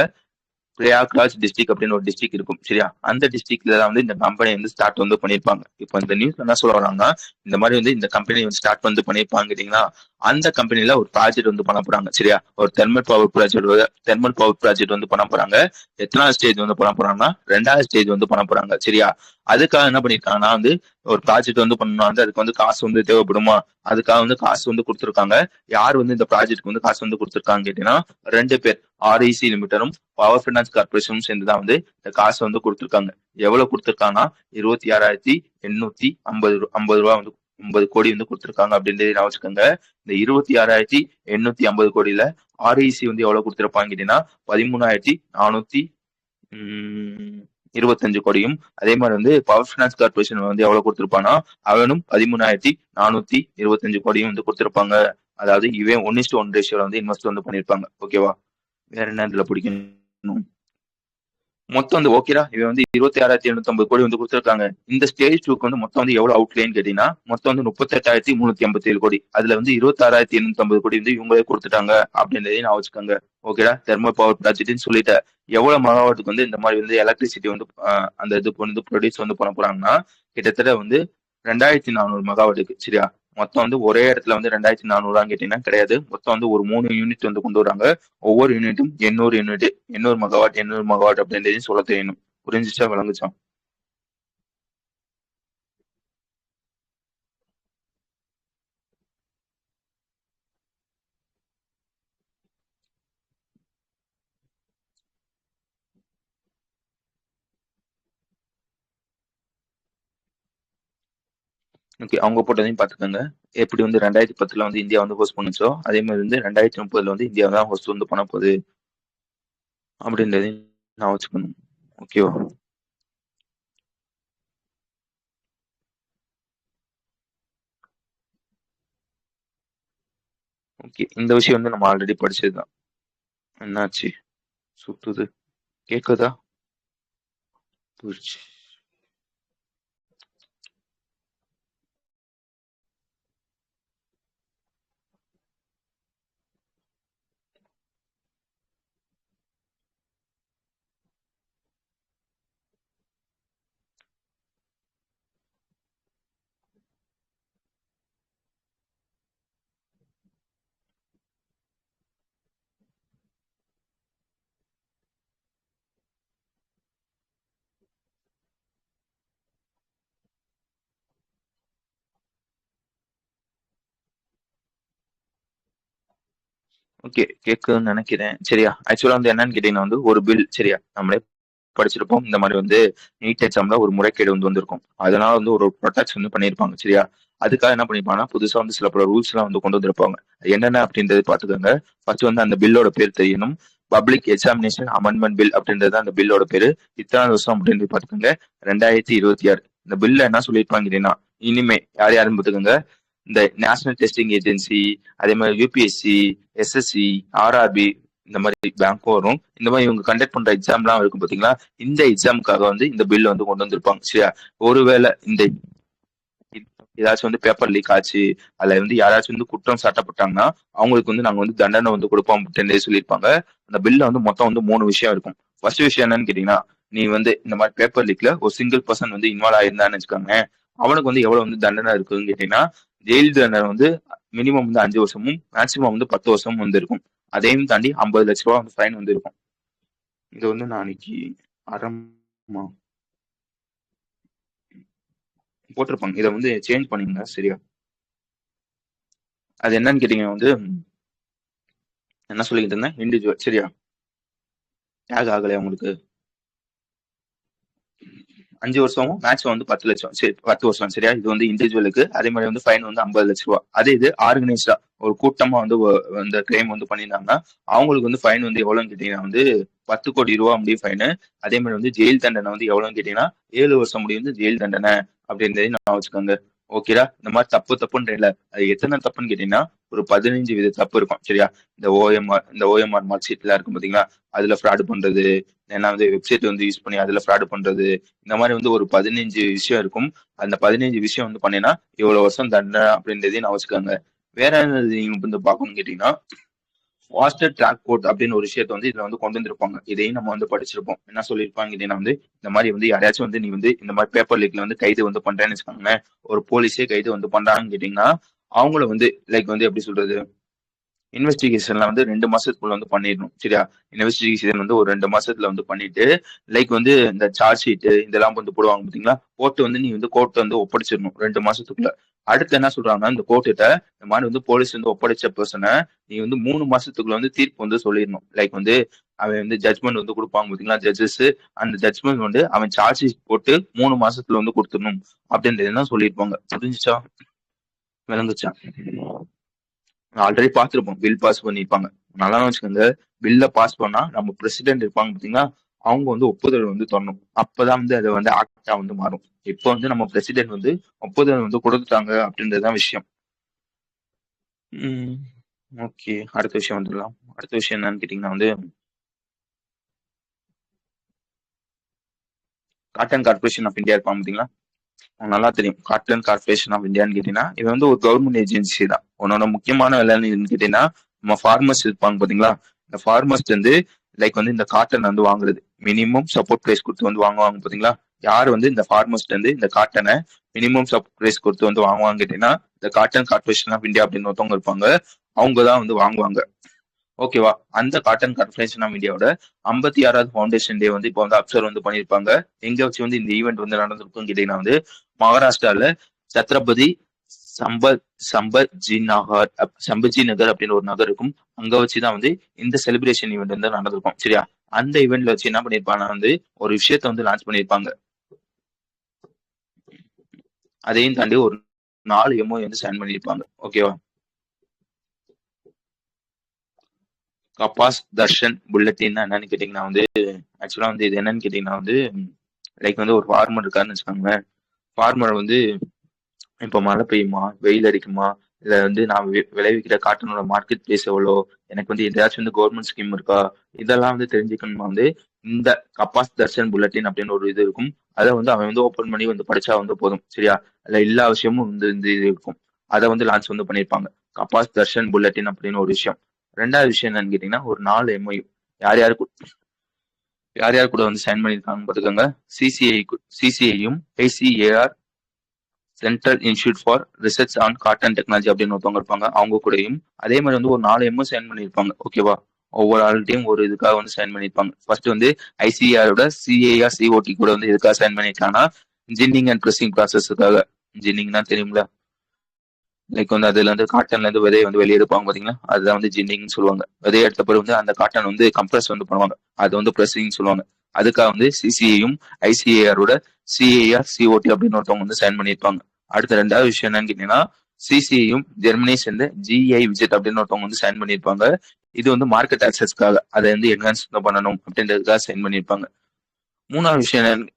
பிரயாக்ராஜ் டிஸ்ட்ரிக்ட் அப்படின்னு ஒரு டிஸ்ட்ரிக்ட் இருக்கும். சரியா? அந்த டிஸ்ட்ரிக்ட்ல தான் வந்து இந்த கம்பெனி வந்து ஸ்டார்ட் வந்து பண்ணியிருப்பாங்க. இப்போ இந்த நியூஸ் என்ன சொல்ல வராங்கன்னா, இந்த மாதிரி வந்து இந்த கம்பெனி வந்து ஸ்டார்ட் வந்து பண்ணியிருப்பாங்க கேட்டீங்கன்னா, அந்த கம்பெனில ஒரு ப்ராஜெக்ட் வந்து பண்ண போறாங்க. சரியா? ஒரு தெர்மல் பவர் ப்ராஜெக்ட் வந்து பண்ண போறாங்க. எத்தனாவது ஸ்டேஜ் வந்து பண்ண போறாங்கன்னா, 2வது ஸ்டேஜ் வந்து பண்ண போறாங்க. சரியா? அதுக்காக என்ன பண்ணிருக்காங்கன்னா வந்து, ஒரு ப்ராஜெக்ட் வந்து பண்ணணும் வந்து அதுக்கு வந்து காசு வந்து தேவைப்படுமா? அதுக்காக வந்து காசு வந்து கொடுத்துருக்காங்க. யார் வந்து இந்த ப்ராஜெக்ட்க்கு வந்து காசு வந்து கொடுத்துருக்காங்க கேட்டீங்கன்னா, 2 பேர். REC லிமிடெடும் பவர் ஃபைனான்ஸ் கார்பரேஷனும் சேர்ந்து தான் வந்து இந்த காசு வந்து கொடுத்துருக்காங்க. எவ்வளவு கொடுத்துருக்காங்கன்னா, 26,850 ரூபாய் வந்து 50 கோடி வந்து கொடுத்துருக்காங்க அப்படின்றத நான் வச்சுக்கோங்க. இந்த 26,850 கோடியில REC வந்து எவ்வளவு கொடுத்துருப்பாங்க கேட்டீங்கன்னா, 13,400 25 கோடியும், அதே மாதிரி வந்து பவர் ஃபைனான்ஸ் கார்பரேஷன் வந்து எவ்வளவு கொடுத்திருப்பானா, அவனும் 13,425 கோடியும் வந்து கொடுத்திருப்பாங்க. அதாவது இவன் 1:1 ரேஷியோல வந்து இன்வெஸ்ட் வந்து பண்ணிருப்பாங்க. ஓகேவா? வேற என்ன இதுல பிடிக்கணும்? மொத்தம் வந்து ஓகேடா, இவன் வந்து 26,750 கோடி வந்து கொடுத்திருக்காங்க. இந்த ஸ்டேஜ் 2க்கு வந்து மொத்தம் வந்து எவ்வளவு அவுட்லேன்னு கேட்டீங்கன்னா, மொத்தம் வந்து 38,387 கோடி. அதுல வந்து 26,850 கோடி வந்து இவங்களே கொடுத்துட்டாங்க அப்படின்றதையும் நான் வச்சுக்கோங்க. ஓகேடா, தெர்மல் பவர் ப்ராஜெக்ட்னு சொல்லிட்டு எவ்வளவு மெகாவாட்டுக்கு வந்து இந்த மாதிரி வந்து எலக்ட்ரிசிட்டி வந்து அந்த இது வந்து ப்ரொடியூஸ் வந்து பண்ண போறாங்கன்னா, கிட்டத்தட்ட வந்து 2,400 மெகாவாட்டுக்கு. சரியா? மொத்தம் வந்து ஒரே இடத்துல வந்து 2,400 கேட்டீங்கன்னா கிடையாது. மொத்தம் வந்து ஒரு 3 யூனிட் வந்து கொண்டு வராங்க. ஒவ்வொரு யூனிட்டும் 800 யூனிட், 800 மெகாவாட், 800 மெகாவாட் அப்படின்றதையும் சொல்ல தெரியணும். புரிஞ்சுச்சா? விளங்குச்சா? ஓகே, அவங்க போட்டதையும் பாத்துக்கோங்க. எப்படி வந்து 2010 வந்து இந்தியா வந்து ஹோஸ்ட் பண்ணுச்சோ, அதே மாதிரி வந்து 2030 வந்து இந்தியா தான் ஹோஸ்ட் வந்து பண்ண போகுது அப்படின்றதையும் நான் வச்சுக்கணும். ஓகேவா? ஓகே, இந்த விஷயம் வந்து நம்ம ஆல்ரெடி படிச்சதுதான். என்னாச்சு? சுத்துது. கேக்குதா? புரிச்சு. ஓகே, கேக்குதுன்னு நினைக்கிறேன். சரியா? ஆக்சுவலா வந்து என்னன்னு கேட்டீங்கன்னா வந்து ஒரு பில். சரியா? நம்மளே படிச்சிருப்போம். இந்த மாதிரி வந்து நீட் எக்ஸாம்ல ஒரு முறைகேடு வந்து வந்திருக்கும். அதனால வந்து ஒரு ப்ரொடெக்ஷன் வந்து பண்ணியிருப்பாங்க. சரியா? அதுக்காக என்ன பண்ணிருப்பாங்கன்னா, புதுசா வந்து சில பல ரூல்ஸ் எல்லாம் வந்து கொண்டு வந்திருப்பாங்க. அது என்னென்ன அப்படின்றது பாத்துக்கோங்க. ஃபர்ஸ்ட் வந்து அந்த பில்லோட பேர் தெரியணும். பப்ளிக் எக்ஸாமினேஷன் அமெண்ட்மெண்ட் பில் அப்படின்றது அந்த பில்லோட பேரு. இத்தனை வருஷம் அப்படின்னு பாத்துக்கோங்க. 2026. இந்த பில்ல என்ன சொல்லியிருப்பாங்க அப்படின்னா, இனிமே யார் யாருன்னு பாத்துக்கோங்க. இந்த நேஷனல் டெஸ்டிங் ஏஜென்சி, அதே மாதிரி UPSC, SSC, RRB, இந்த மாதிரி பேங்க்கும் வரும். இந்த மாதிரி இவங்க கண்டக்ட் பண்ற எக்ஸாம்லாம் இருக்கும் பாத்தீங்களா? இந்த எக்ஸாமுக்காக வந்து இந்த பில் வந்து கொண்டு வந்திருப்பாங்க. சரியா? ஒருவேளை இந்த ஏதாச்சும் வந்து பேப்பர் லீக் ஆச்சு, அதுல வந்து யாராச்சும் வந்து குற்றம் சாட்டப்பட்டாங்கன்னா அவங்களுக்கு வந்து நாங்க வந்து தண்டனை வந்து கொடுப்போம் அப்படின்னு சொல்லியிருப்பாங்க. அந்த பில்ல வந்து மொத்தம் வந்து 3 விஷயம் இருக்கும். ஃபர்ஸ்ட் விஷயம் என்னன்னு கேட்டீங்கன்னா, நீ வந்து இந்த மாதிரி பேப்பர் லீக்ல ஒரு சிங்கிள் பர்சன் வந்து இன்வால்வ் ஆயிருந்தான்னு வச்சுக்கோங்க, அவனுக்கு வந்து எவ்வளவு வந்து தண்டனை இருக்குன்னு கேட்டீங்கன்னா, ஜெயில் தண்டனை வந்து மினிமம் வந்து 5 வருஷமும் மேக்சிமம் வந்து 10 வருஷமும் வந்து இருக்கும். அதையும் தாண்டி 50 லட்ச ரூபா வந்து ஃபைன் வந்து இருக்கும். இது வந்து நான் அன்னைக்கு அறமா போட்டிருப்பாங்க. இதை வந்து சேஞ்ச் பண்ணிங்க சரியா? அது என்னன்னு கேட்டீங்க வந்து என்ன சொல்லிக்கிட்டு இருந்தேன், இண்டிவிஜுவல் சரியா? டேக் ஆகலையா உங்களுக்கு? 5 வருஷமும் மேக்ஸிமம் வந்து 10 லட்சம் சரி 10 வருஷம் சரியா? இது வந்து இண்டிவிஜுவலுக்கு. அதே மாதிரி வந்து ஃபைன் வந்து 50 லட்ச ரூபா. அதே இது ஆர்கனைஸ்டா ஒரு கூட்டமா வந்து இந்த கிரைம் வந்து பண்ணியிருந்தாங்கன்னா அவங்களுக்கு வந்து ஃபைன் வந்து எவ்வளவுன்னு கேட்டீங்கன்னா வந்து 10 கோடி ரூபா முடியும் ஃபைனு. அதே மாதிரி வந்து ஜெயில் தண்டனை வந்து எவ்வளவுன்னு கேட்டீங்கன்னா 7 வருஷம் முடியும் வந்து ஜெயில் தண்டனை அப்படின்றதை நான் வச்சுக்கோங்க. ஓகேடா? இந்த மாதிரி தப்புன்னு இல்ல. அது எத்தனை தப்புன்னு கேட்டீங்கன்னா ஒரு 15 வித தப்பு இருக்கும் சரியா? இந்த ஓஎம்ஆர் மார்க் ஷீட் எல்லாம் இருக்கும் பாத்தீங்களா? அதுல ஃப்ராட் பண்றது, ஏன்னா வந்து வெப்சைட் வந்து யூஸ் பண்ணி அதுல ஃப்ராட் பண்றது, இந்த மாதிரி வந்து ஒரு 15 விஷயம் இருக்கும். அந்த 15 விஷயம் வந்து பண்ணீங்கன்னா இவ்வளவு வருஷம் தண்டனை அப்படின்றதையும் நான் வச்சுக்கோங்க. வேற என்ன நீங்க வந்து பார்க்கணும்னு கேட்டீங்கன்னா ஃபாஸ்டர் ட்ராக் கோட் அப்படின்னு ஒரு விஷயத்த வந்து இதுல வந்து கொண்டு வந்திருப்பாங்க. இதையும் நம்ம வந்து படிச்சிருப்போம். என்ன சொல்லியிருப்பாங்க கேட்டீங்கன்னா வந்து இந்த மாதிரி வந்து யாரையாச்சும் வந்து நீ வந்து இந்த மாதிரி பேப்பர் லீக்ல வந்து கைது வந்து பண்றேன்னு வச்சுக்கோங்களேன், ஒரு போலீஸே கைது வந்து பண்றாங்கன்னு கேட்டீங்கன்னா அவங்கள வந்து லைக் வந்து எப்படி சொல்றது, இன்வெஸ்டிகேஷன்ல வந்து 2 மாசத்துக்குள்ள வந்து பண்ணிடணும் சரியா? இன்வெஸ்டிகேஷன் வந்து ஒரு 2 மாசத்துல வந்து பண்ணிட்டு லைக் வந்து இந்த சார்ஜ் ஷீட் இதெல்லாம் வந்து போடுவாங்க பாத்தீங்களா? போட்டு வந்து நீ வந்து கோர்ட் வந்து ஒப்படைச்சிடணும் 2 மாசத்துக்குள்ள. அடுத்து என்ன சொல்றாங்கன்னா இந்த கோர்ட்டுட்ட இந்த மாதிரி வந்து போலீஸ் வந்து ஒப்படைச்ச பர்சனை நீ வந்து 3 மாசத்துக்குள்ள வந்து தீர்ப்பு வந்து சொல்லிடணும். லைக் வந்து அவன் வந்து ஜட்மெண்ட் வந்து கொடுப்பாங்க பாத்தீங்களா ஜட்ஜஸ், அந்த ஜட்மெண்ட் வந்து அவன் சார்ஜ் ஷீட் போட்டு 3 மாசத்துல வந்து கொடுத்துடணும் அப்படின்றதுதான் சொல்லியிருப்பாங்க. புரிஞ்சுச்சா? விளங்குச்சா? ஆல்ரெடி பார்த்திருப்போம். பில் பாஸ் பண்ணிருப்பாங்க. நல்லா வச்சுக்கோங்க. பில்ல பாஸ் பண்ணா நம்ம பிரசிடென்ட் இருப்பாங்க பாத்தீங்களா? அவங்க வந்து ஒப்புதல் வந்து தரணும். அப்பதான் வந்து அது வந்து ஆக்டா வந்து மாறும். இப்ப வந்து நம்ம பிரசிடென்ட் வந்து ஒப்புதல் வந்து கொடுத்துட்டாங்க அப்படின்றதுதான் விஷயம். ஓகே. அடுத்த விஷயம் வந்துடலாம். அடுத்த விஷயம் என்னன்னு கேட்டீங்கன்னா வந்து காட்டன் கார்பரேஷன் ஆஃப் இந்தியா இருப்பாங்க பாத்தீங்களா? நல்லா தெரியும். காட்டன் கார்பரேஷன் ஆஃப் இந்தியான்னு கேட்டீங்கன்னா இது வந்து ஒரு கவர்மெண்ட் ஏஜென்சி தான். உன்னோட முக்கியமான வேலைன்னு கேட்டீங்கன்னா நம்ம ஃபார்மர்ஸ் இருப்பாங்க பாத்தீங்களா? இந்த ஃபார்மர்ஸ் வந்து லைக் வந்து இந்த காட்டன் வந்து வாங்குறது மினிமம் சப்போர்ட் பிரைஸ் கொடுத்து வந்து வாங்குவாங்க பாத்தீங்களா? யார் வந்து இந்த ஃபார்மர்ஸ்ல இருந்து இந்த காட்டனை மினிமம் சப்போர்ட் பிரைஸ் கொடுத்து வந்து வாங்குவாங்க கேட்டீங்கன்னா இந்த காட்டன் கார்பரேஷன் ஆஃப் இந்தியா அப்படின்னு ஒருத்தவங்க இருப்பாங்க. அவங்க தான் வந்து வாங்குவாங்க. ஓகேவா? அந்த காட்டன் கார்பரேஷன் ஆஃப் இந்தியாவோட 56வது ஃபவுண்டேஷன் டே வந்து இப்போ வந்து அப்சர்வ் வந்து பண்ணியிருப்பாங்க. எங்க வச்சு வந்து இந்த ஈவெண்ட் வந்து நடந்திருக்குன்னு கேட்டீங்கன்னா வந்து மகாராஷ்டிரால சத்ரபதி சம்பத் சம்பத்ஜி நகர் சம்பத்ஜி நகர் அப்படின்னு ஒரு நகர் இருக்கும். அங்க வச்சுதான் வந்து இந்த செலிப்ரேஷன் ஈவெண்ட் வந்து நடந்திருக்கும் சரியா? அந்த ஈவெண்ட்ல வச்சு என்ன பண்ணிருப்பாங்கன்னா வந்து ஒரு விஷயத்த வந்து லான்ச் பண்ணிருப்பாங்க. அதையும் தாண்டி ஒரு 4 எம்ஓ வந்து சைன் பண்ணிருப்பாங்க. ஓகேவா? கபாஸ் தர்ஷன் புல்லட்டின் என்னன்னு கேட்டீங்கன்னா வந்து ஆக்சுவலா வந்து இது என்னன்னு கேட்டீங்கன்னா வந்து லைக் வந்து ஒரு ஃபார்மர் இருக்காருன்னு வச்சுக்கோங்களேன். ஃபார்மர் வந்து இப்ப மழை பெய்யுமா, வெயில் அடிக்குமா, இல்ல வந்து நான் விளைவிக்கிற காட்டனோட மார்க்கெட் பிளேஸ் எவ்வளோ, எனக்கு வந்து எதாச்சும் வந்து கவர்மெண்ட் ஸ்கீம் இருக்கா, இதெல்லாம் வந்து தெரிஞ்சுக்கணுமா வந்து இந்த கபாஸ் தர்ஷன் புல்லட்டின் அப்படின்னு ஒரு இது இருக்கும். அதை வந்து அவன் வந்து ஓப்பன் பண்ணி வந்து படிச்சா வந்து போதும் சரியா? அதுல எல்லா விஷயமும் வந்து இந்த இது இருக்கும். அதை வந்து லான்ச் வந்து பண்ணியிருப்பாங்க. கபாஸ் தர்ஷன் புல்லட்டின் அப்படின்னு ஒரு விஷயம். ரெண்டாவது விஷயம் என்னன்னு கேட்டீங்கன்னா ஒரு 4 எம்ஓயு யார் யாரு யார் யார் கூட வந்து சைன் பண்ணியிருக்காங்கன்னு பார்த்துக்கோங்க. சிசிஐயும் ICAR central institute for research on cotton technology அப்படின்னு ஒருத்தவங்க இருப்பாங்க. அவங்க கூடயும் அதே மாதிரி வந்து ஒரு 4 எம்ஓ சைன் பண்ணியிருப்பாங்க. ஓகேவா? ஒவ்வொரு ஆள்கிட்டையும் ஒரு இதுக்காக வந்து சைன் பண்ணியிருப்பாங்க. ஃபர்ஸ்ட் வந்து ஐசிஆரோட சிஏஆர் சிஓடி கூட வந்து எதுக்காக சைன் பண்ணியிருக்காங்கன்னா ஜின்னிங் அண்ட் ப்ரெஸிங் ப்ராசஸ்க்காக. ஜின்னிங்னா தெரியுங்களா? லைக் வந்து அதுல இருந்து காட்டன்ல இருந்து விதையை வந்து வெளியே எடுப்பாங்க பாத்தீங்களா? அதுதான் வந்து ஜின்னிங்னு சொல்லுவாங்க. விதையை எடுத்த பிறகு வந்து அந்த காட்டன் வந்து கம்ப்ரஸ் வந்து பண்ணுவாங்க. அது வந்து ப்ரெஸிங் சொல்லுவாங்க. அதுக்காக வந்து சிசிஐயும் ஐசிஏஆரோட சிஏஆர் சிஓடி அப்படின்னு ஒருத்தவங்க வந்து சைன் பண்ணியிருப்பாங்க. அடுத்த ரெண்டாவது விஷயம் என்னன்னு கேட்டீங்கன்னா சிசிஐயும் ஜெர்மனி சேர்ந்த ஜிஐ விஜெட் அப்படின்னு ஒருத்தவங்க வந்து சைன் பண்ணியிருப்பாங்க. இது வந்து மார்க்கெட் ஆக்சஸ்க்காக அதை வந்து என்ஹான்ஸ் பண்ணணும் அப்படின்றதுக்காக சைன் பண்ணியிருப்பாங்க. மூணாவது விஷயம் என்னன்னு